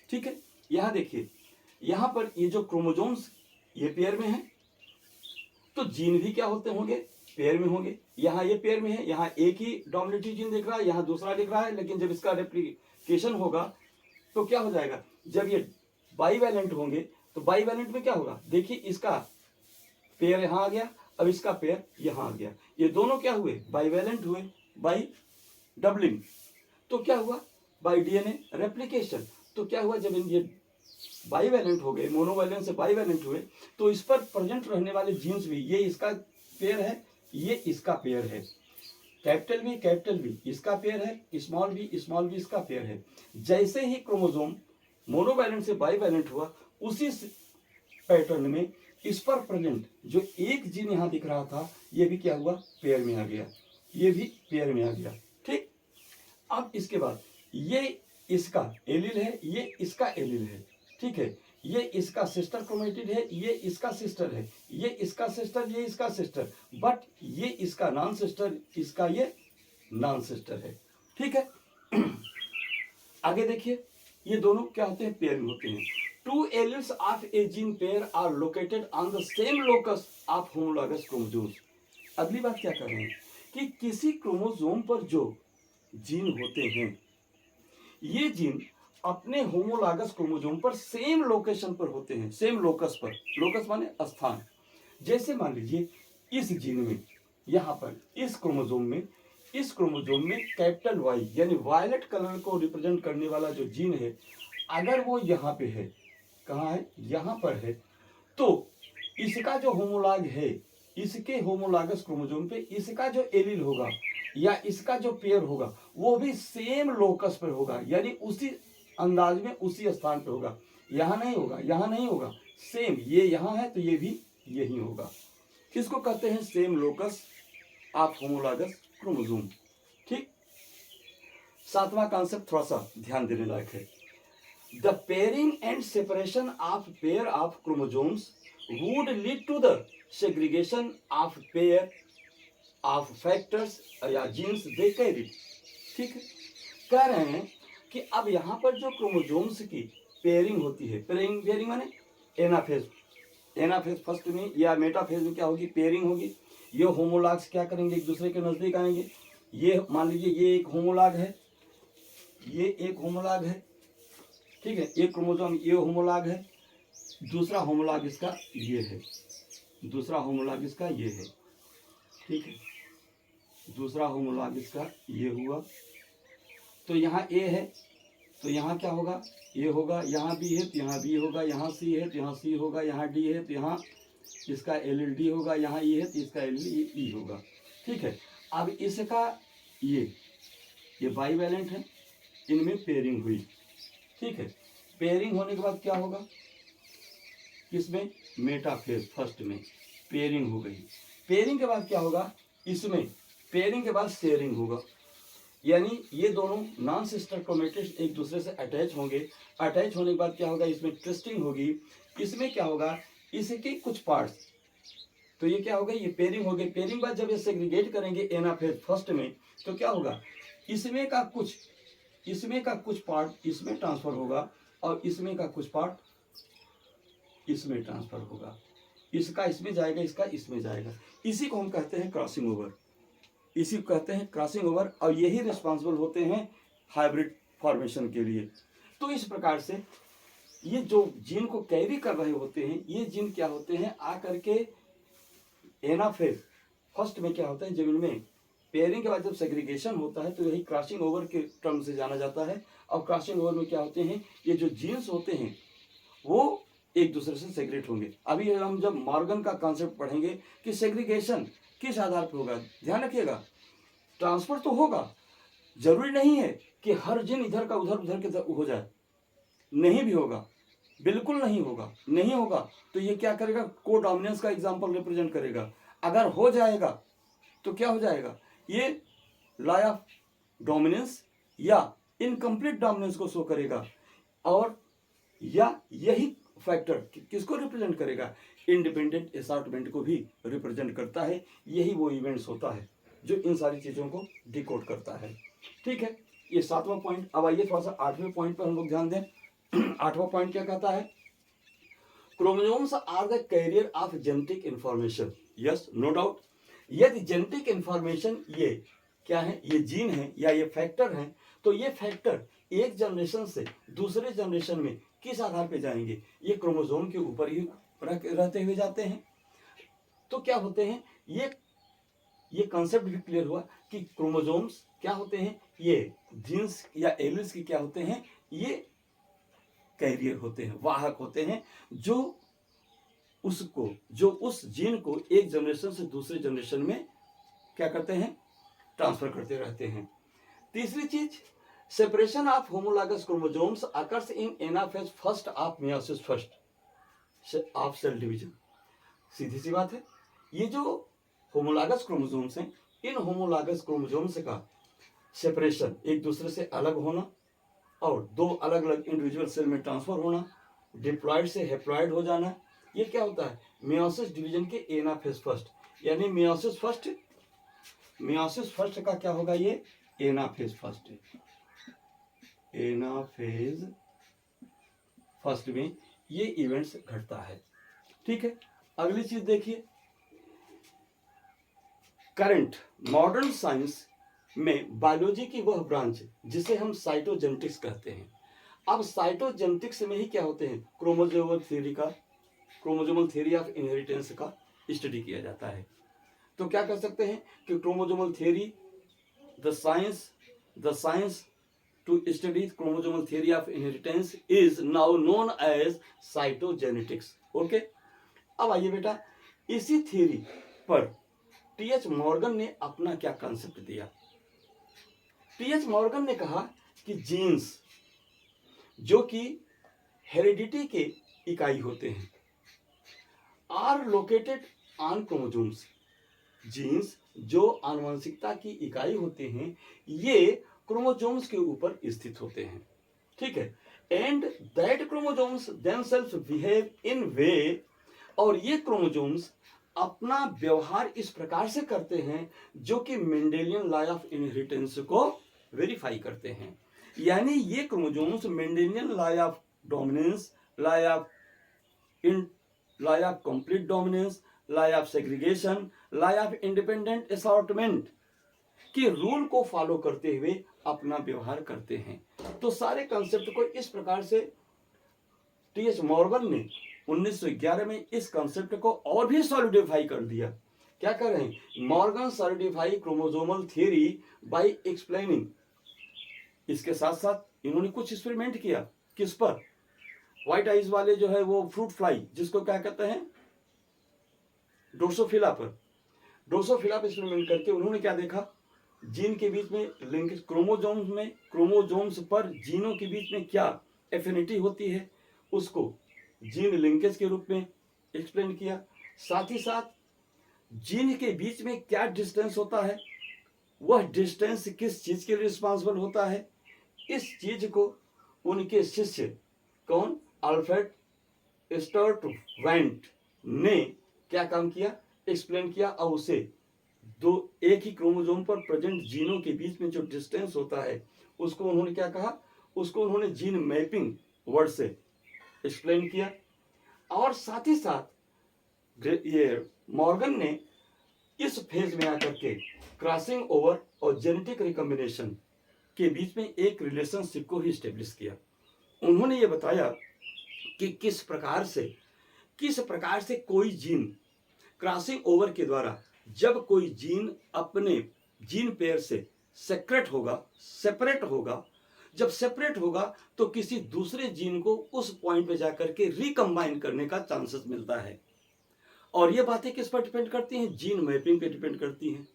ठीक है। यहां देखिए, यहां पर ये जो क्रोमोसोम्स ये पेयर में है, तो जीन भी क्या होते होंगे, पेयर में होंगे। यहां ये पेयर में है, यहां एक ही डोमिनेटिव जीन दिख रहा है, यहां दूसरा दिख रहा है, लेकिन जब इसका रेप्लिकेशन होगा तो क्या हो जाएगा, जब ये बाईवैलेंट होंगे तो बाईवैलेंट में क्या होगा, देखिए इसका पेयर यहां आ गया, अब इसका पेयर यहां आ गया, ये दोनों क्या हुए, बाईवैलेंट हुए, बाई डबलिंग। तो क्या हुआ, बाई डीएनए रेप्लिकेशन। तो क्या हुआ, जब ये बाईवैलेंट हो गए, मोनोवैलेंट से बाईवैलेंट हुए, तो इस पर प्रेजेंट रहने वाले जीन्स भी, ये इसका पेयर है, ये इसका पेयर है, कैपिटल बी इसका पेयर है, स्मॉल बी इसका पेयर है। जैसे ही क्रोमोसोम मोनोवैलेंट से बाईवैलेंट हुआ, उसी पैटर्न में इस पर प्रेजेंट जो एक जीन यहां दिख रहा था, ये भी क्या हुआ, पेयर में आ गया, ये भी पेयर में आ गया, ठीक। अब इसके बाद ये इसका एलील है, ये इसका एलील है, ठीक है। ये इसका सिस्टर क्रोमेटिड है, ये इसका सिस्टर है, ये इसका सिस्टर, ये इसका सिस्टर, बट ये इसका नॉन सिस्टर, इसका ये नॉन सिस्टर है, ठीक है। आगे देखिए, ये दोनों क्या होते हैं, पेयर में होते हैं। Two alleles of a gene pair are located on the same locus of homologous chromosomes. अगली बात क्या कर रहे हैं कि किसी क्रोमोसोम पर जो जीन होते हैं, ये जीन अपने होमोलॉगस क्रोमोसोम पर सेम लोकेशन पर होते हैं, सेम लोकस पर, लोकस माने स्थान। जैसे मान लीजिए इस जीन में, यहां पर इस क्रोमोसोम में कैपिटल वाई यानी वायलेट कलर को रिप्रेजेंट करने वाला जो जीन है, अगर वो यहाँ पे है, कहाँ है, यहाँ पर है, तो इसका जो होमोलॉग है, इसके होमोलॉगस क्रोमोसोम पे इसका जो एलील होगा या इसका जो पेयर होगा, वो भी सेम लोकस पर होगा, यानी उसी अंदाज में उसी स्थान पे होगा। यहाँ नहीं होगा, यहाँ नहीं होगा, सेम, ये यहाँ है तो ये भी यही होगा। किसको कहते हैं, same locus of homologous chromosome, ठीक। सातवां कॉन्सेप्ट थोड़ा सा ध्यान देने लायक है, the pairing and separation of pair of chromosomes would lead to the segregation of pair of factors या जीन्स दे कैरी, ठीक है। कह रहे हैं कि अब यहां पर जो क्रोमोसोम्स की पेयरिंग होती है, पेयरिंग माने एनाफेज फर्स्ट में या मेटाफेज में क्या होगी, पेयरिंग होगी। ये होमोलॉग्स क्या करेंगे, एक दूसरे के नजदीक आएंगे। ये मान लीजिए ये एक होमोलॉग है, ये एक होमोलॉग है, ठीक है, एक क्रोमोसोम ये होमोलॉग है, दूसरा होमोलॉग इसका ये है, दूसरा होमोलॉग इसका ये है, ठीक है, दूसरा होमोलॉग इसका ये हुआ। तो यहाँ ए है तो यहाँ क्या होगा, ए होगा, यहाँ बी है तो यहाँ बी होगा, यहाँ सी है तो यहाँ सी होगा, यहाँ डी है तो यहाँ इसका एल डी होगा, यहाँ ई है तो इसका एल ई होगा, ठीक है। अब इसका ये बाईवैलेंट है, इनमें पेयरिंग हुई, ठीक है। पेयरिंग होने के बाद क्या होगा, किसमें, मेटाफेज फर्स्ट में पेयरिंग हो गई। पेयरिंग के बाद क्या होगा, इसमें पेयरिंग के बाद शेयरिंग होगा, यानी ये दोनों नॉन सिस्टर क्रोमेटिड्स एक दूसरे से अटैच होंगे। अटैच होने के बाद क्या होगा, इसमें ट्विस्टिंग होगी। इसमें क्या होगा, इसके कुछ पार्ट्स, तो ये क्या होगा, ये पेयरिंग हो गई। पेयरिंग बाद जब ये सेग्रीगेट करेंगे एनाफेज फर्स्ट में, तो क्या होगा, इसमें का कुछ पार्ट इसमें ट्रांसफर होगा और इसमें का कुछ पार्ट इसमें ट्रांसफर होगा। इसका इसमें जाएगा, इसका इसमें जाएगा। इसी को हम कहते हैं क्रॉसिंग ओवर, इसी को कहते हैं क्रॉसिंग ओवर, और यही रिस्पॉन्सिबल होते हैं हाइब्रिड फॉर्मेशन के लिए। तो इस प्रकार से ये जो जीन को कैरी कर रहे होते हैं, ये जीन क्या होते हैं, आकर के एनाफेज फर्स्ट में क्या होता है, जमीन में पेयरिंग के बाद जब सेग्रीगेशन होता है तो यही क्रॉसिंग ओवर के टर्म से जाना जाता है। और क्रॉसिंग ओवर में क्या होते हैं, ये जो जीन्स होते हैं वो एक दूसरे से सेग्रेट होंगे। अभी हम जब मॉर्गन का कॉन्सेप्ट पढ़ेंगे कि सेग्रीगेशन किस आधार पर होगा, ध्यान रखिएगा, ट्रांसफर तो होगा, जरूरी नहीं है कि हर जीन इधर का उधर के हो जाए, नहीं भी होगा, बिल्कुल नहीं होगा, नहीं होगा तो ये क्या करेगा, को डोमिनेंस का एग्जाम्पल रिप्रेजेंट करेगा। अगर हो जाएगा तो क्या हो जाएगा, ये लॉ ऑफ डोमिनेंस या इनकम्प्लीट डोमिनेंस को शो करेगा, और या यही फैक्टर किसको रिप्रेजेंट करेगा, इंडिपेंडेंट असॉर्टमेंट को भी रिप्रेजेंट करता है। यही वो इवेंट्स होता है जो इन सारी चीजों को डिकोड करता है। ठीक है, ये 7वां पॉइंट। अब आइए थोड़ा सा 8वें पॉइंट पर हम लोग ध्यान दें। 8वां पॉइंट क्या कहता है, chromosomes are the carrier of genetic information. Yes, no doubt, यदि जेनेटिक इंफॉर्मेशन ये क्या है, ये जीन है या ये फैक्टर है, तो ये फैक्टर एक जनरेशन से दूसरे जनरेशन में किस आधार पे जाएंगे, ये क्रोमोसोम के ऊपर ही रहते हुए जाते हैं। तो क्या होते हैं, ये कॉन्सेप्ट भी क्लियर हुआ कि क्रोमोसोम्स क्या होते हैं, ये जीन्स या एलिल्स की क्या होते हैं, ये कैरियर होते हैं, वाहक होते हैं, जो उस जीन को एक जनरेशन से दूसरे जनरेशन में क्या करते हैं, ट्रांसफर करते रहते हैं। तीसरी चीज, separation of homologous chromosomes occurs in anaphase first of meiosis first of cell division. सीधी सी बात है, ये जो होमोलॉगस क्रोमोसोम्स हैं, इन होमोलॉगस क्रोमोसोम्स का सेपरेशन, एक दूसरे से अलग होना और दो अलग अलग इंडिविजुअल सेल में ट्रांसफर होना, डिप्लॉयड से हेप्लॉयड हो जाना, ये क्या होता है, मियोसिस डिवीजन के एनाफेज फर्स्ट, यानी मियोसिस फर्स्ट का क्या होगा, ये एनाफेज फर्स्ट है। एनाफेज फर्स्ट में ये इवेंट्स घटता है। ठीक है, अगली चीज देखिए, करंट मॉडर्न साइंस में बायोलॉजी की वह ब्रांच जिसे हम साइटोजेनेटिक्स कहते हैं। अब साइटोजेनेटिक्स में ही क्या होते हैं, क्रोमोसोमल थ्योरी ऑफ इनहेरिटेंस का स्टडी किया जाता है। तो क्या कर सकते हैं कि chromosomal theory, the science to study chromosomal theory of inheritance is now known as cytogenetics. Okay, अब आइए बेटा, इसी थ्योरी पर टी.एच. मॉर्गन ने अपना क्या कॉन्सेप्ट दिया। टी.एच. मॉर्गन ने कहा कि जीन्स जो कि हेरिडिटी के इकाई होते हैं are located on chromosomes, genes जो आनुवंशिकता की इकाई होते हैं ये क्रोमोसोम्स के ऊपर स्थित होते हैं। ठीक है, and that chromosomes themselves behave in way, और ये क्रोमोसोम्स अपना व्यवहार इस प्रकार से करते हैं जो कि मेंडेलियन लॉ ऑफ इनहेरिटेंस को वेरीफाई करते हैं। यानी ये chromosomes Mendelian law of dominance, law of complete dominance, law of segregation, law of independent assortment के रूल को फॉलो करते हुए अपना व्यवहार करते हैं। तो सारे कंसेप्ट को इस प्रकार से टी.एच. मॉर्गन ने 1911 में इस कंसेप्ट को और भी सॉलिडिफाई कर दिया। क्या कर रहे हैं, Morgan solidify chromosomal theory by explaining. इसके साथ साथ इन्होंने कुछ एक्सपेरिमेंट किया, किस पर, व्हाइट आइज वाले जो है वो फ्रूट फ्लाई, जिसको क्या कहते हैं, ड्रोसोफिला पर। ड्रोसोफिला पर एक्सपेरिमेंट करके उन्होंने क्या देखा, जीन के बीच में लिंकेज, क्रोमोसोम्स पर जीनों के बीच में क्या एफिनिटी होती है, उसको जीन लिंकेज के रूप में एक्सप्लेन किया। साथ ही साथ जीन के बीच में क्या डिस्टेंस होता है, वह डिस्टेंस किस चीज के लिए रिस्पॉन्सिबल होता है, इस चीज को उनके शिष्य कौन, अल्फ्रेड स्टर्ट वेंट ने क्या काम किया, एक्सप्लेन किया। और उसे एक ही क्रोमोसोम पर प्रेजेंट जीनों के बीच में जो डिस्टेंस होता है उसको उन्होंने क्या कहा, उसको उन्होंने जीन मैपिंग वर्ड से एक्सप्लेन किया। और साथ ही साथ ये मॉर्गन ने इस फेज में आकर के क्रॉसिंग ओवर और जेनेटिक रिकॉम्बिनेशन के बीच में एक रिलेशनशिप को ही स्टेब्लिश किया। उन्होंने ये बताया कि किस प्रकार से कोई जीन क्रॉसिंग ओवर के द्वारा जब कोई जीन अपने जीन पेयर से सेपरेट होगा, जब सेपरेट होगा तो किसी दूसरे जीन को उस पॉइंट पे जाकर के रिकम्बाइन करने का चांसेस मिलता है। और ये बातें किस पर डिपेंड करती हैं, जीन मैपिंग पे डिपेंड करती हैं।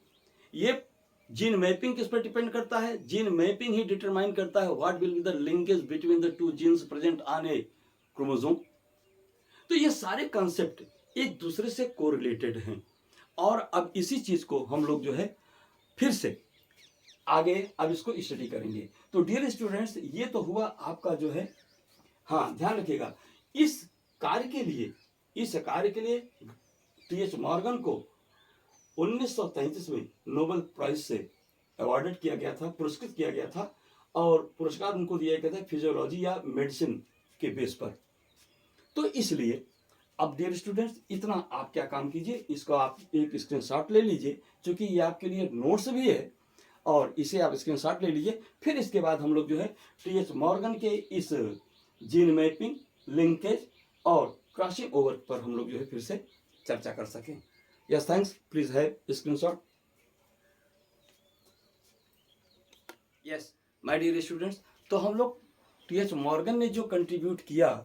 ये जीन मैपिंग किस पर डिपेंड करता है, जीन मैपिंग ही डिटरमाइन करता है what will be the linkage between the two genes present on A chromosome. तो ये सारे कॉन्सेप्ट एक दूसरे से कोरिलेटेड हैं। और अब इसी चीज को हम लोग जो है फिर से आगे अब इसको स्टडी करेंगे। तो डियर स्टूडेंट्स, ये तो हुआ आपका जो है, हाँ ध्यान रखिएगा, इस कार्य के लिए टी.एच. मॉर्गन को 1933 में नोबेल प्राइज से अवार्डेड किया गया था, पुरस्कृत किया गया था। और पुरस्कार उनको दिया गया था फिजियोलॉजी या मेडिसिन के बेस पर। तो इसलिए अब डियर स्टूडेंट्स, इतना आप क्या काम कीजिए, इसको आप एक स्क्रीनशॉट ले लीजिए, क्योंकि ये आपके लिए नोट्स भी है और इसे आप स्क्रीनशॉट ले लीजिए। फिर इसके बाद हम लोग जो है टी.एच. मॉर्गन के इस जीन मैपिंग, लिंकेज और क्रॉसिंग ओवर पर हम लोग जो है फिर से चर्चा कर सकें। Yes thanks, please have screenshot. Yes my dear students, तो हम लोग टी.एच. मॉर्गन ने जो कंट्रीब्यूट किया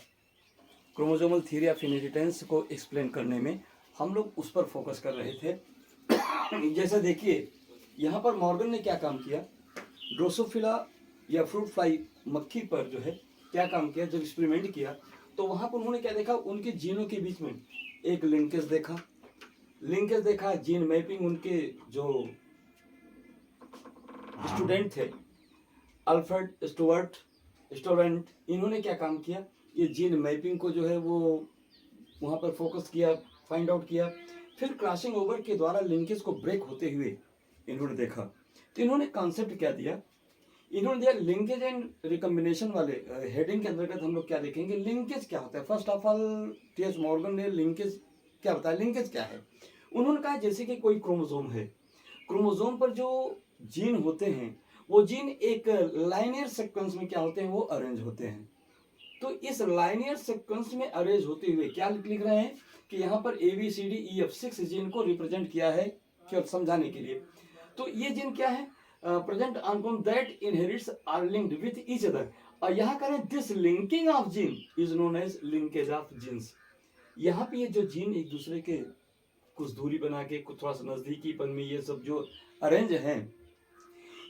क्रोमोसोमल थ्योरी ऑफ इनहेरिटेंस को एक्सप्लेन करने में, हम लोग उस पर फोकस कर रहे थे। जैसा देखिए यहाँ पर मॉर्गन ने क्या काम किया, ड्रोसोफिला या फ्रूट फ्लाई मक्खी पर जो है क्या काम किया, जब एक्सपेरिमेंट किया तो वहाँ पर उन्होंने क्या देखा, उनके जीनों के बीच में एक लिंकेज देखा। जीन मैपिंग, उनके जो स्टूडेंट थे अल्फ्रेड स्टोवेंट, इन्होंने क्या काम किया, ये जीन मैपिंग को जो है वो वहाँ पर फोकस किया, फाइंड आउट किया। फिर क्रॉसिंग ओवर के द्वारा लिंकेज को ब्रेक होते हुए इन्होंने देखा। तो इन्होंने कॉन्सेप्ट क्या दिया, इन्होंने दिया लिंकेज एंड रिकम्बिनेशन वाले हेडिंग के अंतर्गत हम लोग क्या देखेंगे, लिंकेज क्या होता है। First of all TH. Morgan ने लिंकेज क्या बताया, लिंकेज क्या है। उन्होंने कहा जैसे कि कोई क्रोमोसोम है, क्रोमोसोम पर जो जीन होते हैं वो जीन एक लाइनियर सीक्वेंस में क्या होते हैं, वो अरेंज होते हैं। तो इस लाइनियर सीक्वेंस में अरेंज होते हुए क्या लिख रहे हैं कि यहाँ पर ABCDEF 6 जीन को रिप्रेजेंट किया है, क्या समझाने के लिए। तो ये जीन क्या है, present on that inherits are linked with each other. और यहाँ करें this linking of gene is known as linkage of genes. यहाँ पे ये जो जीन एक दूसरे के कुछ दूरी बना के, कुछ थोड़ा सा नजदीकीपन में ये सब जो अरेंज हैं,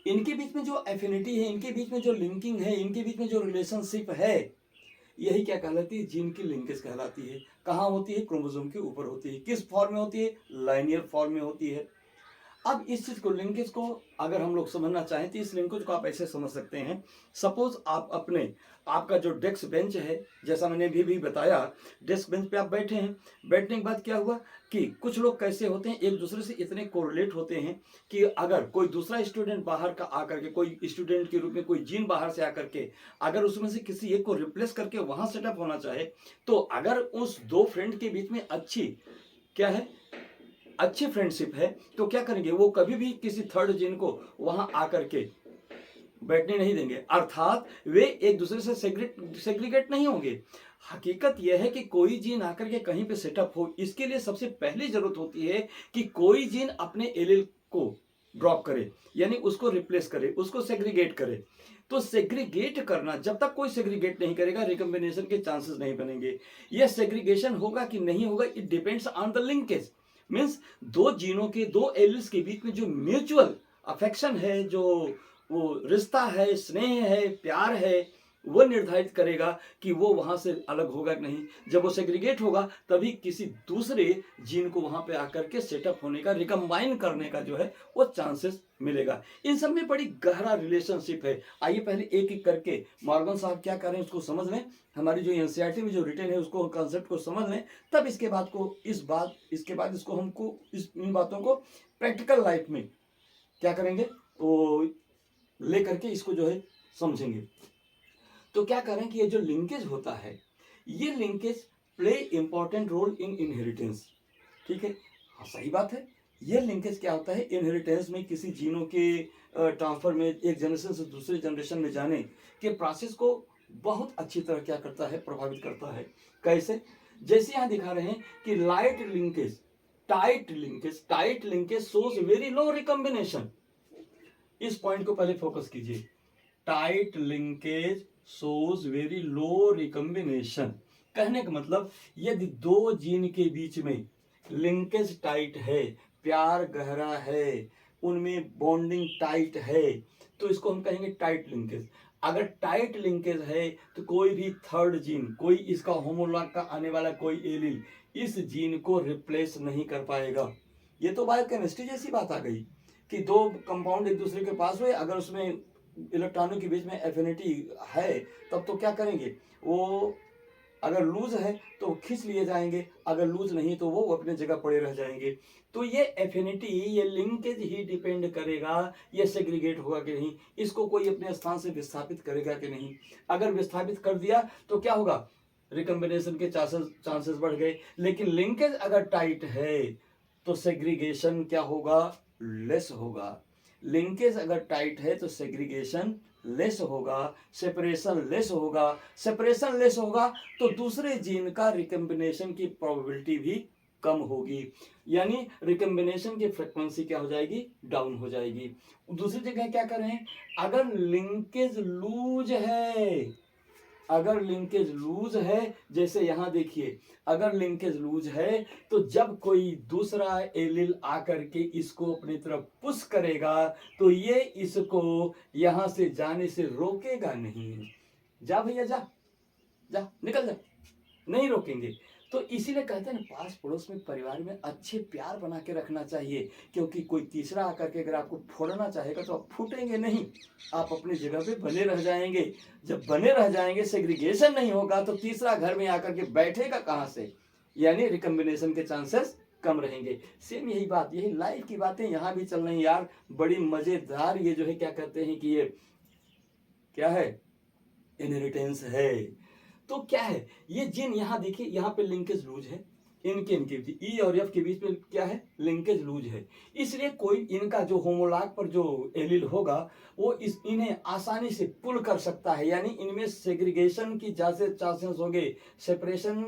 इनके बीच में जो एफिनिटी है, इनके बीच में जो लिंकिंग है, इनके बीच में जो रिलेशनशिप है, यही क्या कहलाती है, जीन की लिंकेज कहलाती है। कहाँ होती है, क्रोमोसोम के ऊपर होती है। किस फॉर्म में होती है, लाइनियर फॉर्म में होती है। अब इस चीज को, लिंकेज को अगर हम लोग समझना चाहें तो इस लिंकेज को आप ऐसे समझ सकते हैं। सपोज आपका जो डेस्क बेंच है, जैसा मैंने भी बताया, डेस्क बेंच पे आप बैठे हैं, बैठने के बाद क्या हुआ कि कुछ लोग कैसे होते हैं, एक दूसरे से इतने कोरिलेट होते हैं कि अगर कोई दूसरा स्टूडेंट बाहर का आकर के, कोई स्टूडेंट के रूप में कोई जीन बाहर से आकर के अगर उसमें से किसी एक को रिप्लेस करके वहां सेटअप होना चाहे, तो अगर उस दो फ्रेंड के बीच में अच्छी फ्रेंडशिप है, तो क्या करेंगे, वो कभी भी किसी थर्ड जीन को वहां आकर के बैठने नहीं देंगे, अर्थात वे एक दूसरे से सेग्रीगेट नहीं होंगे। हकीकत यह है कि कोई जीन आकर के कहीं पे सेटअप हो, इसके लिए सबसे पहली जरूरत होती है कि कोई जीन अपने एलील को ड्रॉप करे, यानी उसको रिप्लेस करे, उसको सेग्रीगेट करे। तो सेग्रीगेट करना, जब तक कोई सेग्रीगेट नहीं करेगा, रिकम्बिनेशन के चांसेस नहीं बनेंगे। यह सेग्रीगेशन होगा कि नहीं होगा, it depends on the linkage. Means दो जीनों के, दो एलिल्स के बीच में जो म्यूचुअल अफेक्शन है, जो वो रिश्ता है, स्नेह है, प्यार है, वो निर्धारित करेगा कि वो वहां से अलग होगा कि नहीं। जब वो सेग्रीगेट होगा तभी किसी दूसरे जीन को वहां पे आकर के सेटअप होने का, रिकम्बाइन करने का जो है वो चांसेस मिलेगा। इन सब में बड़ी गहरा रिलेशनशिप है। आइए पहले एक एक करके मॉर्गन साहब क्या कर रहे हैं उसको समझ लें, हमारी जो एनसीईआरटी में जो रिटन है उसको, कंसेप्ट को समझ लें, तब इसके बाद इसको हमको इन बातों को प्रैक्टिकल लाइफ में क्या करेंगे वो ले करके इसको जो है समझेंगे। तो क्या करें कि ये जो लिंकेज होता है, ये linkage play important role in inheritance. ठीक है, हाँ सही बात है। ये लिंकेज क्या होता है, इनहेरिटेंस में किसी जीनों के ट्रांसफर में एक जनरेशन से दूसरे जनरेशन में जाने के प्रोसेस को बहुत अच्छी तरह क्या करता है, प्रभावित करता है। कैसे? जैसे यहाँ दिखा रहे हैं कि टाइट लिंकेज सोज वेरी लो रिकम्बिनेशन। इस पॉइंट को पहले फोकस कीजिए। टाइट लिंकेज सोज वेरी लो रिकम्बिनेशन, कहने का मतलब यदि दो जीन के बीच में लिंकेज टाइट है, प्यार गहरा है, उनमें बॉन्डिंग टाइट है, तो इसको हम कहेंगे टाइट लिंकेज। अगर टाइट लिंकेज है तो कोई भी थर्ड जीन, कोई इसका होमोलॉग का आने वाला कोई एलील इस जीन को रिप्लेस नहीं कर पाएगा। ये तो बायोकेमिस्ट्री जैसी बात आ गई कि दो कंपाउंड एक दूसरे के पास हुए, अगर उसमें इलेक्ट्रॉनों के बीच में एफिनिटी है तब तो क्या करेंगे, वो अगर लूज है तो खींच लिए जाएंगे, अगर लूज नहीं तो वो अपने जगह पड़े रह जाएंगे। तो ये एफिनिटी, ये लिंकेज ही डिपेंड करेगा ये सेग्रीगेट होगा कि नहीं, इसको कोई अपने स्थान से विस्थापित करेगा कि नहीं। अगर विस्थापित कर दिया तो क्या होगा, रिकम्बिनेशन के चांसेस बढ़ गए। लेकिन लिंकेज अगर टाइट है तो सेग्रीगेशन क्या होगा, लेस होगा। लिंकेज अगर टाइट है तो सेग्रीगेशन लेस होगा, सेपरेशन लेस होगा तो दूसरे जीन का रिकम्बिनेशन की प्रोबेबिलिटी भी कम होगी, यानी रिकम्बिनेशन की फ्रीक्वेंसी क्या हो जाएगी, डाउन हो जाएगी। दूसरी जगह क्या कर रहे हैं, अगर लिंकेज लूज है, जैसे यहां देखिए, अगर लिंकेज लूज है तो जब कोई दूसरा एलिल आकर के इसको अपनी तरफ पुश करेगा तो ये इसको यहां से जाने से रोकेगा नहीं। जा भैया जा, निकल जा, नहीं रोकेंगे। तो इसीलिए कहते हैं पास पड़ोस में, परिवार में अच्छे प्यार बना के रखना चाहिए, क्योंकि कोई तीसरा आकर के अगर आपको फोड़ना चाहेगा तो आप फूटेंगे नहीं, आप अपनी जगह पे बने रह जाएंगे। जब बने रह जाएंगे, सेग्रीगेशन नहीं होगा तो तीसरा घर में आकर के बैठेगा कहां से, यानी रिकम्बिनेशन के चांसेस कम रहेंगे। सेम यही बात, यही लाइफ की बातें यहाँ भी चल रही यार, बड़ी मजेदार। ये जो है क्या कहते हैं कि ये क्या है, इनहेरिटेंस है। तो क्या है, ये जीन यहाँ देखिए, यहाँ पे लिंकेज लूज है, इनके ई और एफ के बीच में क्या है, लिंकेज लूज है। इसलिए कोई इनका जो होमोलॉग पर जो एलील होगा वो इन्हें आसानी से पुल कर सकता है, यानी इनमें सेग्रीगेशन की ज्यादा चांसेस होंगे, सेपरेशन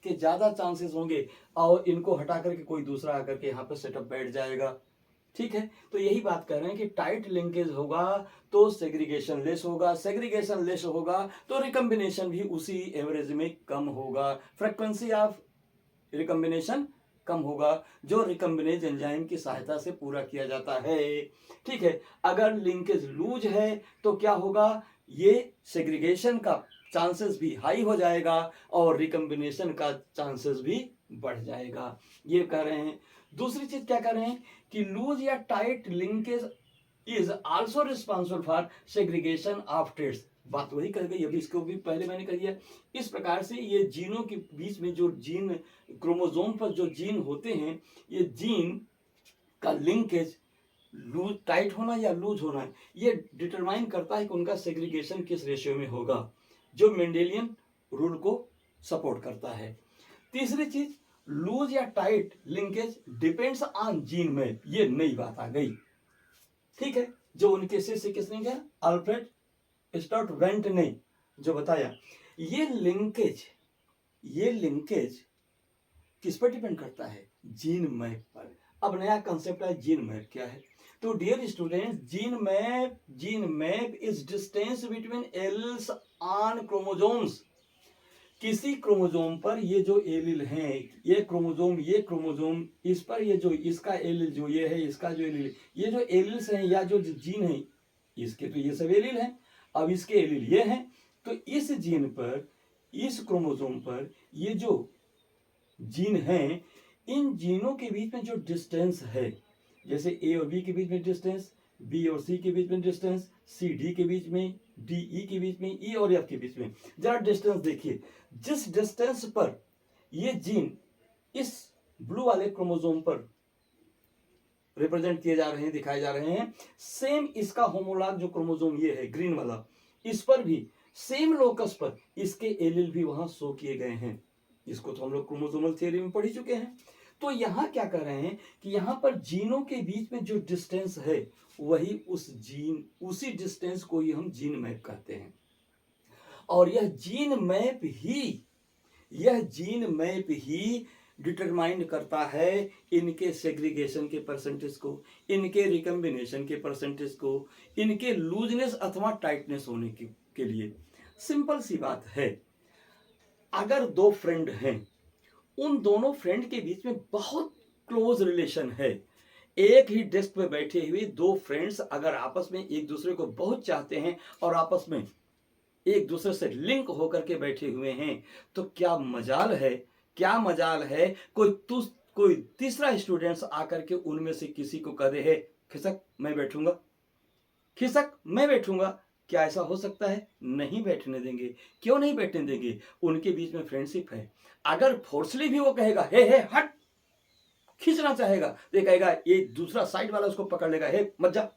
के ज्यादा चांसेस होंगे, और इनको हटा करके कोई दूसरा आकर के यहाँ पर सेटअप बैठ जाएगा। ठीक है, तो यही बात कर रहे हैं कि टाइट लिंकेज होगा तो सेग्रीगेशन लेस होगा तो रिकम्बिनेशन भी उसी एवरेज में कम होगा, फ्रीक्वेंसी ऑफ रिकम्बिनेशन कम होगा, जो रिकम्बिनेज एंजाइम की सहायता से पूरा किया जाता है। ठीक है, अगर लिंकेज लूज है तो क्या होगा, ये सेग्रीगेशन का चांसेस भी हाई हो जाएगा और रिकम्बिनेशन का चांसेस भी बढ़ जाएगा, ये कह रहे हैं। दूसरी चीज क्या कर रहे हैं कि लूज या tight linkage is also responsible for segregation of traits. बात वही कर गई, अभी इसको भी पहले मैंने कह दिया। इस प्रकार से ये जीनों के बीच में जो जीन, क्रोमोसोम पर जो जीन होते हैं, ये जीन का लिंकेज लूज, टाइट होना या लूज होना, ये डिटरमाइन करता है कि उनका सेग्रीगेशन किस रेशियो में होगा, जो मेंडेलियन रूल को सपोर्ट करता है। तीसरी चीज, लूज या tight linkage depends on gene में, ये नई बात आ गई। ठीक है, जो उनके से किसने किया, अल्फ्रेड स्टर्ट वेंट ने जो बताया, ये लिंकेज किस पर डिपेंड करता है, जीन मैप पर। अब नया कंसेप्ट है, जीन मैप क्या है। तो dear student, gene map is distance between alleles on chromosomes. किसी क्रोमोसोम पर ये जो एलील हैं, ये क्रोमोसोम इस पर ये जो इसका एलील जो ये है, इसका जो एलील, ये जो एलील्स हैं या जो जीन है, इसके तो ये सब एलील हैं, अब इसके एलील ये हैं, तो इस जीन पर, इस क्रोमोसोम पर ये जो जीन हैं, इन जीनों के बीच में जो डिस्टेंस है, जैसे ए और बी के बीच में डिस्टेंस, बी और सी के बीच में डिस्टेंस, सी डी के बीच में, डी ई के बीच में, ई और एफ के बीच में, जरा डिस्टेंस देखिए। जिस डिस्टेंस पर ये जीन इस ब्लू वाले क्रोमोसोम पर रिप्रेजेंट किए जा रहे हैं, दिखाए जा रहे हैं, सेम इसका होमोलॉग जो क्रोमोसोम ये है ग्रीन वाला, इस पर भी सेम लोकस पर इसके एलील भी वहां शो किए गए हैं। इसको तो हम लोग क्रोमोसोमल थ्योरी में पढ़ ही चुके हैं। तो यहां क्या कर रहे हैं कि यहां पर जीनों के बीच में जो डिस्टेंस है, वही उस जीन, उसी डिस्टेंस को ही हम जीन मैप कहते हैं। और यह जीन मैप ही डिटरमाइन करता है इनके सेग्रीगेशन के परसेंटेज को, इनके रिकम्बिनेशन के परसेंटेज को, इनके लूजनेस अथवा टाइटनेस होने के लिए। सिंपल सी बात है, अगर दो फ्रेंड हैं, उन दोनों फ्रेंड के बीच में बहुत क्लोज रिलेशन है, एक ही डेस्क पे बैठे हुए दो फ्रेंड्स अगर आपस में एक दूसरे को बहुत चाहते हैं और आपस में एक दूसरे से लिंक होकर के बैठे हुए हैं, तो क्या मजाल है कोई तीसरा स्टूडेंट्स आकर के उनमें से किसी को कह दे, है खिसक मैं बैठूंगा। क्या ऐसा हो सकता है? नहीं बैठने देंगे। क्यों नहीं बैठने देंगे? उनके बीच में फ्रेंडशिप है। अगर फोर्सली भी वो कहेगा हे हट, खींचना चाहेगा, तो कहेगा ये दूसरा साइड वाला उसको पकड़ लेगा, हे मत जा।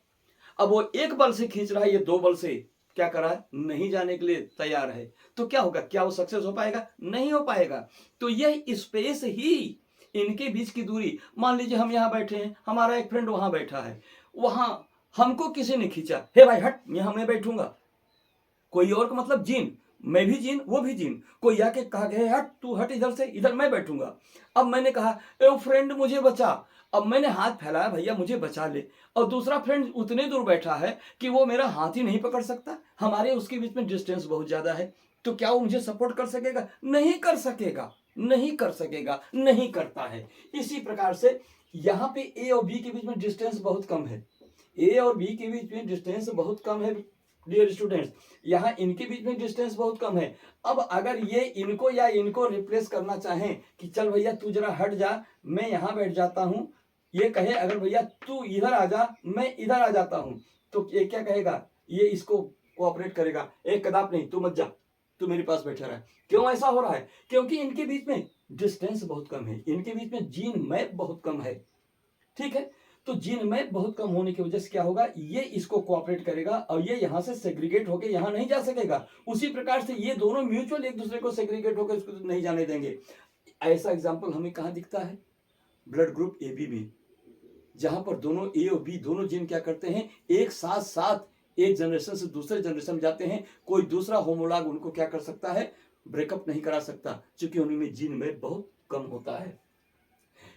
अब वो एक बल से खींच रहा है, ये दो बल से क्या कर रहा है, नहीं जाने के लिए तैयार है। तो क्या होगा? क्या वो सक्सेस हो पाएगा? नहीं हो पाएगा। तो यह स्पेस ही, इनके बीच की दूरी, मान लीजिए हम यहां बैठे हैं, हमारा एक फ्रेंड वहां बैठा है, वहां हमको किसी ने खींचा, हे भाई हट, यहां मैं बैठूंगा। कोई और का मतलब जीन, मैं भी जीन वो भी जीन, कोई आके कहा गया हट, तू हट इधर से, इधर मैं बैठूंगा। अब मैंने कहा ए फ्रेंड मुझे बचा, अब मैंने हाथ फैलाया भैया मुझे बचा ले, और दूसरा फ्रेंड उतने दूर बैठा है कि वो मेरा हाथ ही नहीं पकड़ सकता, हमारे उसके बीच में डिस्टेंस बहुत ज्यादा है, तो क्या वो मुझे सपोर्ट कर सकेगा? नहीं कर सकेगा, नहीं करता है। इसी प्रकार से यहां पे ए और बी के बीच में डिस्टेंस बहुत कम है, ए और बी के बीच में डिस्टेंस बहुत कम है डियर स्टूडेंट्स, यहाँ इनके बीच में डिस्टेंस बहुत कम है। अब अगर ये इनको या इनको रिप्लेस करना चाहें कि चल भैया तू जरा हट जा, मैं यहाँ बैठ जाता हूँ, ये कहे अगर भैया तू इधर आ जा, मैं इधर आ जाता हूँ, तो ये क्या कहेगा? ये इसको कोऑपरेट करेगा, एक कदाप नहीं, तू मत जा, तू मेरे पास बैठा रहा है। क्यों ऐसा हो रहा है? क्योंकि इनके बीच में डिस्टेंस बहुत कम है, इनके बीच में जीन मैप बहुत कम है। ठीक है, तो जीन मैप बहुत कम होने की वजह से क्या होगा, ये इसको कोऑपरेट करेगा और ये यहां से सेग्रीगेट होकर यहां नहीं जा सकेगा। उसी प्रकार से ये दोनों म्यूचुअल एक दूसरे को सेग्रीगेट होकर इसको नहीं जाने देंगे। ऐसा एग्जांपल हमें कहां दिखता है? ब्लड ग्रुप ए बी में, जहां पर दोनों ए और बी दोनों जीन क्या करते हैं, एक साथ साथ एक जनरेशन से दूसरे जनरेशन में जाते हैं। कोई दूसरा होमोलॉग उनको क्या कर सकता है? ब्रेकअप नहीं करा सकता, क्योंकि उनमें जीन मैप बहुत कम होता है।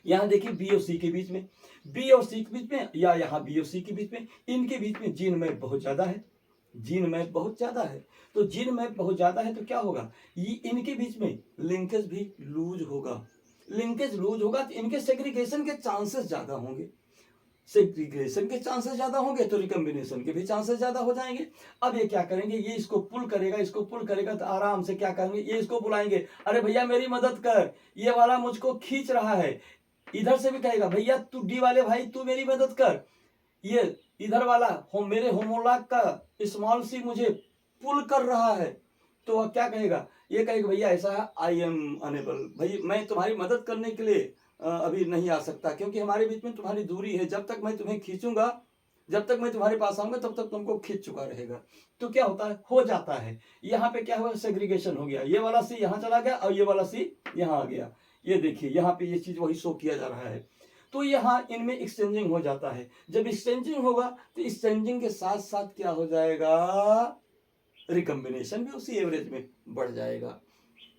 यहां देखिए बी और सी के बीच में, बी और सी के बीच में, या यहां बी और सी के बीच में, इनके बीच में जीन मैप बहुत ज्यादा है, जीन मैप बहुत ज्यादा है। तो जीन मैप बहुत ज्यादा है तो क्या होगा, ये इनके बीच में लिंकेज भी लूज होगा, लिंकेज लूज होगा तो इनके सेग्रीगेशन के चांसेस ज्यादा होंगे, सेग्रीगेशन के चांसेस ज्यादा होंगे तो रिकम्बिनेशन के भी चांसेस ज्यादा हो जाएंगे। अब ये क्या करेंगे, ये इसको पुल करेगा तो आराम से क्या करेंगे, ये इसको बुलाएंगे, अरे भैया मेरी मदद कर, ये वाला मुझको खींच रहा है। इधर से भी कहेगा भैया तू डी वाले भाई तू मेरी मदद कर, ये इधर वाला मेरे होमोलॉग का स्मॉल सी मुझे पुल कर रहा है। तो वह क्या कहेगा, ये कहेगा भैया ऐसा है, आई एम अनेबल, भाई मैं तुम्हारी मदद करने के लिए अभी नहीं आ सकता, क्योंकि हमारे बीच में तुम्हारी दूरी है, जब तक मैं तुम्हें खींचूंगा, जब तक मैं तुम्हारे पास आऊंगा तब तक तुमको खींच चुका रहेगा। तो क्या होता है, हो जाता है, यहाँ पे क्या हुआ, सेग्रीगेशन हो गया, ये वाला सी यहाँ चला गया और ये वाला सी यहाँ आ गया। ये देखिए यहाँ पे ये चीज वही शो किया जा रहा है। तो यहाँ इनमें एक्सचेंजिंग हो जाता है। जब एक्सचेंजिंग होगा तो एक्सचेंजिंग के साथ साथ क्या हो जाएगा, रिकम्बिनेशन भी उसी एवरेज में बढ़ जाएगा।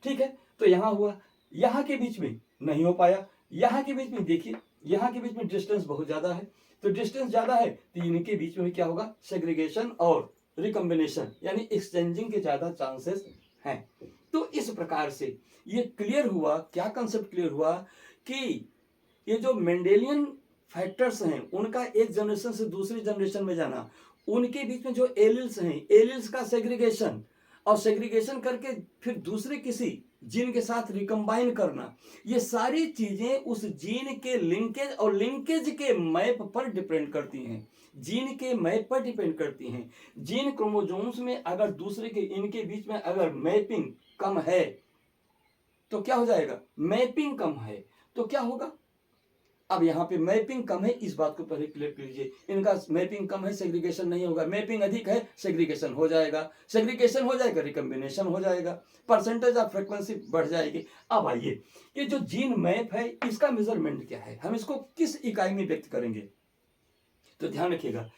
ठीक है, तो यहाँ हुआ, यहाँ के बीच में नहीं हो पाया, यहाँ के बीच में देखिए, यहाँ के बीच में डिस्टेंस बहुत ज्यादा है, तो डिस्टेंस ज्यादा है तो इनके बीच में क्या होगा, सेग्रीगेशन और रिकम्बिनेशन यानी एक्सचेंजिंग के ज्यादा चांसेस हैं। तो इस प्रकार से ये क्लियर हुआ, क्या कंसेप्ट क्लियर हुआ कि ये जो मेंडेलियन फैक्टर्स हैं उनका एक जनरेशन से दूसरी जनरेशन में जाना, उनके बीच में जो एलिल्स हैं, एलिल्स का सेग्रीगेशन और सेग्रीगेशन करके फिर दूसरे किसी जीन के साथ रिकम्बाइन करना, ये सारी चीजें उस जीन के लिंकेज और लिंकेज के मैप पर डिपेंड करती हैं, जीन के मैप पर डिपेंड करती हैं। जीन क्रोमोसोम्स में अगर दूसरे के इनके बीच में अगर मैपिंग कम है तो क्या हो जाएगा, मैपिंग कम है तो क्या होगा। अब यहाँ पे मैपिंग कम है, इस बात को पहले क्लियर कर लीजिए, इनका मैपिंग कम है सेग्रीगेशन नहीं होगा, मैपिंग अधिक है सेग्रीगेशन हो जाएगा, सेग्रीगेशन हो जाएगा रिकम्बिनेशन हो जाएगा, परसेंटेज ऑफ फ्रीक्वेंसी बढ़ जाएगी। अब आइए, ये जो जीन मैप है इसका मेजरमेंट क्या है, हम इसको किस इकाई में व्यक्त करेंगे। तो ध्यान रखिएगा,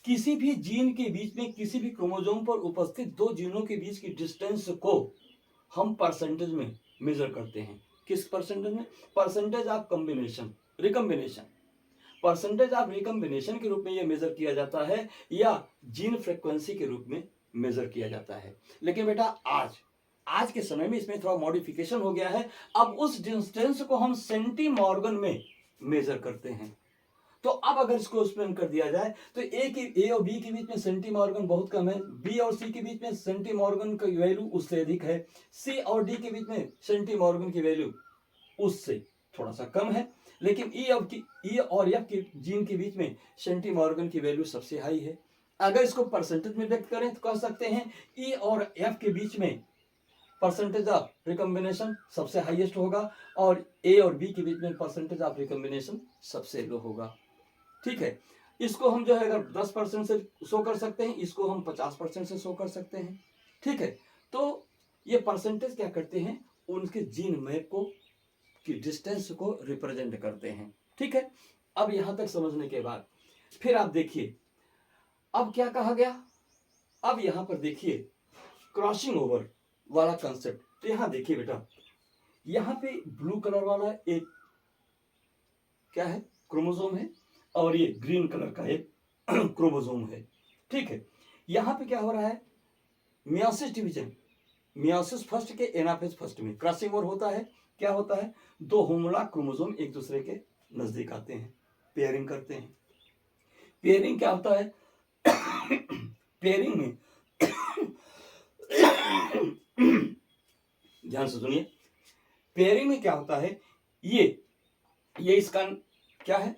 किसी भी जीन के बीच में किसी भी क्रोमोसोम पर उपस्थित दो जीनों के बीच की डिस्टेंस को हम परसेंटेज में मेजर करते हैं। किस परसेंटेज में, percentage of combination, recombination, percentage of recombination के रूप में यह मेजर किया जाता है या जीन फ्रीक्वेंसी के रूप में मेजर किया जाता है। लेकिन बेटा आज के समय में इसमें थोड़ा मॉडिफिकेशन हो गया है, अब उस डिस्टेंस को हम सेंटीमॉर्गन में मेजर करते हैं। तो अब अगर इसको एक्सप्लेन कर दिया जाए तो ए और बी के बीच में सेंटीमॉर्गन बहुत कम है, बी और सी के बीच में सेंटीमॉर्गन की वैल्यू उससे अधिक है, सी और डी के बीच में सेंटीमॉर्गन की वैल्यू उससे थोड़ा सा कम है, लेकिन ई और एफ के जीन के बीच में सेंटीमॉर्गन की वैल्यू सबसे हाई है। अगर इसको परसेंटेज में व्यक्त करें तो कह सकते हैं ई और एफ के बीच में परसेंटेज ऑफ रिकम्बिनेशन सबसे हाईएस्ट होगा और ए और बी के बीच में परसेंटेज ऑफ रिकम्बिनेशन सबसे लो होगा। ठीक है, इसको हम जो है अगर 10% से शो कर सकते हैं, इसको हम 50% से शो कर सकते हैं। ठीक है, तो ये परसेंटेज क्या करते हैं, उनके जीन मैप को की डिस्टेंस को रिप्रेजेंट करते हैं। ठीक है, अब यहां तक समझने के बाद फिर आप देखिए अब क्या कहा गया। अब यहां पर देखिए क्रॉसिंग ओवर वाला कंसेप्ट। तो यहां देखिए बेटा, यहां पे ब्लू कलर वाला एक क्या है, क्रोमोसोम है और ये ग्रीन कलर का एक क्रोमोसोम है। ठीक है, यहां पे क्या हो रहा है, मियोसिस डिवीजन, मियोसिस फर्स्ट के एनाफेज फर्स्ट में क्रॉसिंग ओवर होता है। क्या होता है, दो होमोलॉग क्रोमोसोम एक दूसरे के नजदीक आते हैं, पेयरिंग करते हैं। पेयरिंग क्या होता है, पेयरिंग में ध्यान से सुनिए, पेयरिंग में क्या होता है, ये इसका क्या है,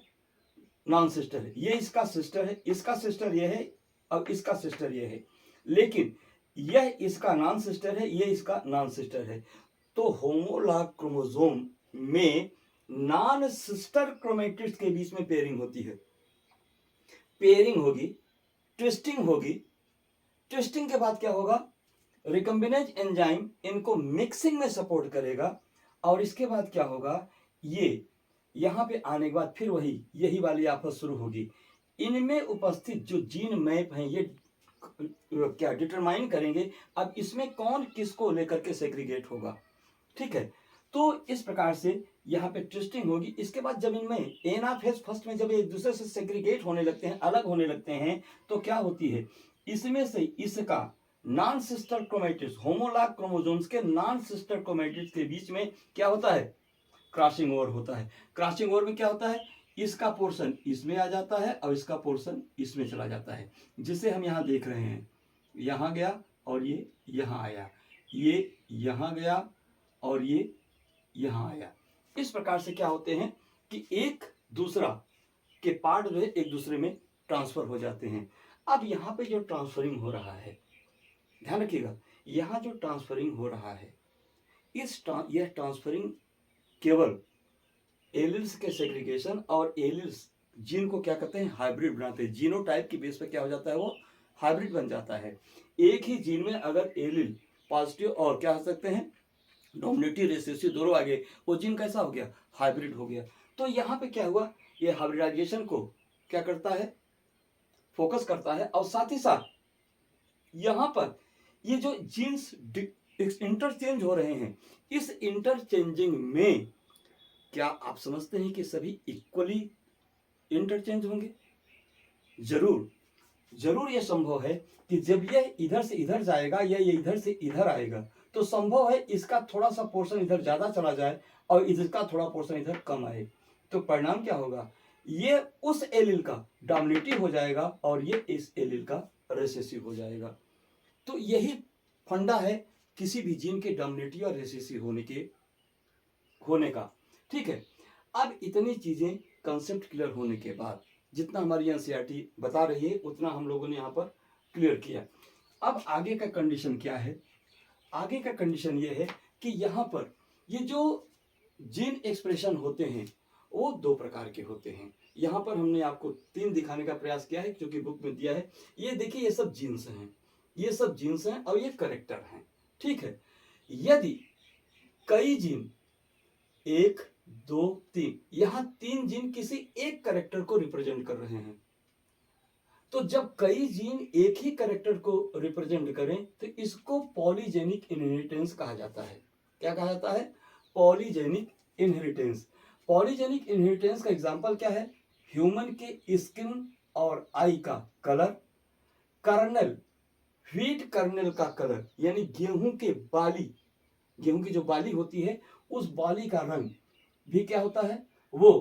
नॉन सिस्टर है, ये इसका सिस्टर है, इसका सिस्टर ये है और इसका सिस्टर ये है, लेकिन यह इसका नॉन सिस्टर है, ये इसका नॉन सिस्टर है। तो होमोलॉग क्रोमोसोम में नॉन सिस्टर क्रोमेटिड्स के बीच में पेयरिंग होती है। पेयरिंग होगी, ट्विस्टिंग होगी, ट्विस्टिंग के बाद क्या होगा, रिकम्बिनेज एंजाइम इनको मिक्सिंग में सपोर्ट करेगा और इसके बाद क्या होगा, ये यहां पे आने के बाद फिर यही वाली आपस शुरू होगी। इनमें उपस्थित जो जीन मैप हैं ये क्या डिटरमाइन करेंगे अब इसमें कौन किसको लेकर के सेग्रीगेट होगा। ठीक है, तो इस प्रकार से यहाँ पे ट्विस्टिंग होगी। इसके बाद जब इनमें एनाफेज फर्स्ट में जब एक दूसरे से सेग्रीगेट होने लगते हैं, अलग होने लगते हैं, तो क्या होती है, इसमें से इसका non sister chromatids, homologue chromosomes के नॉन सिस्टर क्रोमेटिड्स के बीच में क्या होता है, क्रॉसिंग ओवर होता है। क्रॉसिंग ओवर में क्या होता है, इसका पोर्शन इसमें आ जाता है और इसका पोर्शन इसमें चला जाता है, जिसे हम यहाँ देख रहे हैं, यहाँ गया और ये यहाँ आया, ये यहाँ गया और ये यहाँ आया। इस प्रकार से क्या होते हैं कि एक दूसरा के पार्ट जो है एक दूसरे में ट्रांसफर हो जाते हैं। अब यहाँ पे जो ट्रांसफरिंग हो रहा है, ध्यान रखिएगा, यहाँ जो ट्रांसफरिंग हो रहा है यह ट्रांसफरिंग केवल एलिल्स के सेग्रीगेशन और एलिल्स जीन को क्या करते हैं, हाइब्रिड बनाते हैं। जीनोटाइप की बेस पर क्या हो जाता है, वो हाइब्रिड बन जाता है। एक ही जीन में अगर एलिल पॉजिटिव और क्या हो सकते हैं, डोमिनेटिव रिसेसिव दोनों आ गए, वो जीन कैसा हो गया, हाइब्रिड हो गया। तो यहाँ पे क्या हुआ, ये हाइब्रिडाइजेशन को क्या करता है, फोकस करता है और साथ ही साथ यहाँ पर ये जो जीन्स इंटरचेंज हो रहे हैं, इस इंटरचेंजिंग में क्या आप समझते हैं कि सभी इक्वली इंटरचेंज होंगे? जरूर यह संभव है कि जब यह इधर से इधर जाएगा या ये इधर से इधर आएगा तो संभव है इसका थोड़ा सा पोर्शन इधर ज्यादा चला जाए और इसका थोड़ा पोर्शन इधर कम आए। तो परिणाम क्या होगा, ये उस एलिल का डोमिनेटिव हो जाएगा और ये इस एलिल का रिसेसिव हो जाएगा। तो यही फंडा है किसी भी जीन के डोमिनेटिव और रिसेसिव होने का। ठीक है, अब इतनी चीजें कंसेप्ट क्लियर होने के बाद जितना हमारी एनसीईआरटी बता रही है उतना हम लोगों ने यहाँ पर क्लियर किया। अब आगे का कंडीशन क्या है? आगे का कंडीशन ये है कि यहाँ पर ये जो जीन एक्सप्रेशन होते हैं वो दो प्रकार के होते हैं। यहाँ पर हमने आपको 3 दिखाने का प्रयास किया है जो कि बुक में दिया है। ये देखिए, ये सब जीन्स हैं, ये सब जीन्स हैं और ये करेक्टर हैं। ठीक है, यदि कई जीन 1 2 3, यहाँ 3 जीन किसी एक करेक्टर को रिप्रेजेंट कर रहे हैं, तो जब कई जीन एक ही करेक्टर को रिप्रेजेंट करें तो इसको पॉलीजेनिक इनहेरिटेंस कहा जाता है। क्या कहा जाता है? Polygenic inheritance. पॉलीजेनिक इनहेरिटेंस का एग्जांपल क्या है? ह्यूमन के स्किन और आई का कलर, कर्नल, व्हीट कर्नल का कलर यानी गेहूं के बाली, गेहूं की जो बाली होती है उस बाली का रंग भी क्या होता है? वो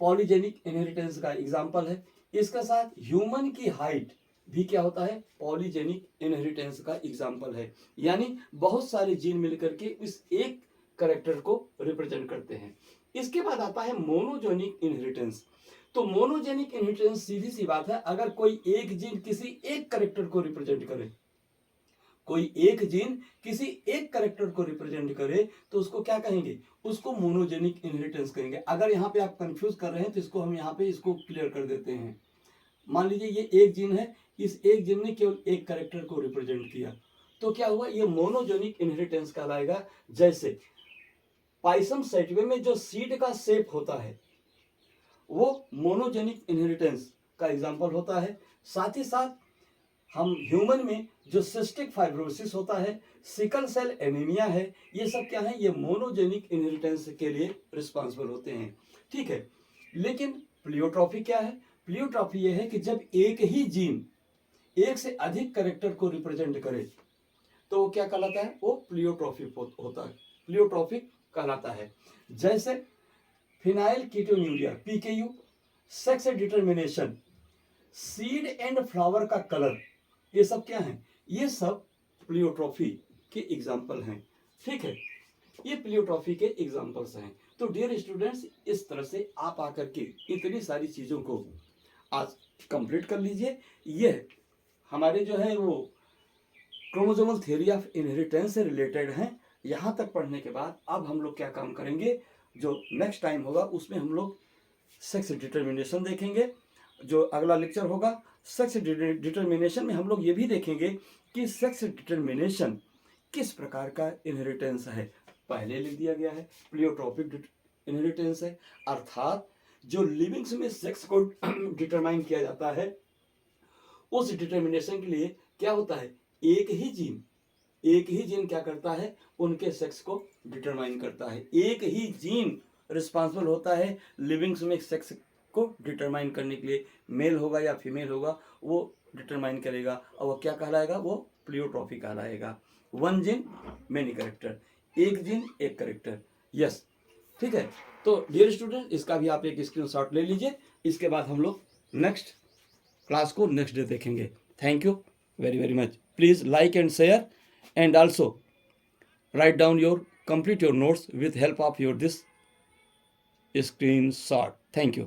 पॉलीजेनिक इनहेरिटेंस का एग्जांपल है। इसके साथ ह्यूमन की हाइट भी क्या होता है? पॉलीजेनिक इनहेरिटेंस का एग्जांपल है। यानी बहुत सारे जीन मिलकर के इस एक कैरेक्टर को रिप्रेजेंट करते हैं। इसके बाद आता है मोनोजेनिक इनहेरिटेंस। तो मोनोजेनिक इनहेरिटेंस सीधी सी बात है, अगर कोई एक जीन किसी एक कैरेक्टर को रिप्रेजेंट करे, कोई एक जीन किसी एक कैरेक्टर को रिप्रेजेंट करे तो उसको क्या कहेंगे? उसको मोनोजेनिक इनहेरिटेंस कहेंगे। अगर यहाँ पे आप कंफ्यूज कर रहे हैं तो इसको हम यहाँ पे इसको क्लियर कर देते हैं। मान लीजिए ये एक जीन है, इस एक जीन ने केवल एक कैरेक्टर को रिप्रेजेंट किया, तो क्या हुआ? ये मोनोजेनिक इनहेरिटेंस कहलाएगा। जैसे पाइसम सेटिवा में जो सीड का शेप होता है वो मोनोजेनिक इनहेरिटेंस का एग्जाम्पल होता है। साथ ही साथ हम ह्यूमन में जो सिस्टिक फाइब्रोसिस होता है, सिकल सेल एनीमिया है, ये सब क्या है? ये मोनोजेनिक इनहेरिटेंस के लिए रिस्पॉन्सिबल होते हैं। ठीक है, लेकिन प्लियोट्रॉफी क्या है? प्लियोट्रॉफी ये है कि जब एक ही जीन एक से अधिक कैरेक्टर को रिप्रेजेंट करे तो वो क्या कहलाता है? वो प्लियोट्रॉफिक होता है, प्लियोट्रॉफिक कहलाता है। जैसे phenyl ketonuria PKU, sex determination, seed and flower का कलर, ये सब क्या है? ये सब प्लियोट्रॉफी के एग्जाम्पल हैं। ठीक है, ये प्लियोट्रॉफी के एग्जाम्पल्स हैं। तो डियर स्टूडेंट्स, इस तरह से आप आकर के इतनी सारी चीज़ों को आज कंप्लीट कर लीजिए। ये हमारे जो है वो क्रोमोसोमल थ्योरी ऑफ इनहेरिटेंस से रिलेटेड हैं। यहाँ तक पढ़ने के बाद अब हम लोग क्या काम करेंगे? जो नेक्स्ट टाइम होगा उसमें हम लोग सेक्स डिटर्मिनेशन देखेंगे। जो अगला लेक्चर होगा सेक्स डिटर्मिनेशन में हम लोग ये भी देखेंगे कि सेक्स डिटर्मिनेशन किस प्रकार का इनहेरिटेंस है। पहले लिख दिया गया है प्लियोट्रॉपिक इनहेरिटेंस है, अर्थात जो लिविंग्स में सेक्स को डिटरमाइन किया जाता है उस डिटर्मिनेशन के लिए क्या होता है? एक ही जीन क्या करता है? उनके सेक्स को डिटरमाइन करता है। एक ही जीन रिस्पॉन्सिबल होता है लिविंग्स में सेक्स को डिटरमाइन करने के लिए, मेल होगा या फीमेल होगा वो डिटरमाइन करेगा, और वो क्या कहलाएगा? वो प्लियोट्रॉफी कहलाएगा। वन जीन मेनी कैरेक्टर, एक जीन एक कैरेक्टर। यस, ठीक है। तो डियर स्टूडेंट, इसका भी आप एक स्क्रीनशॉट ले लीजिए। इसके बाद हम लोग नेक्स्ट क्लास को नेक्स्ट डे देखेंगे। Thank you very very much. Please like and share, and also write down complete your notes with help of this screenshot. Thank you.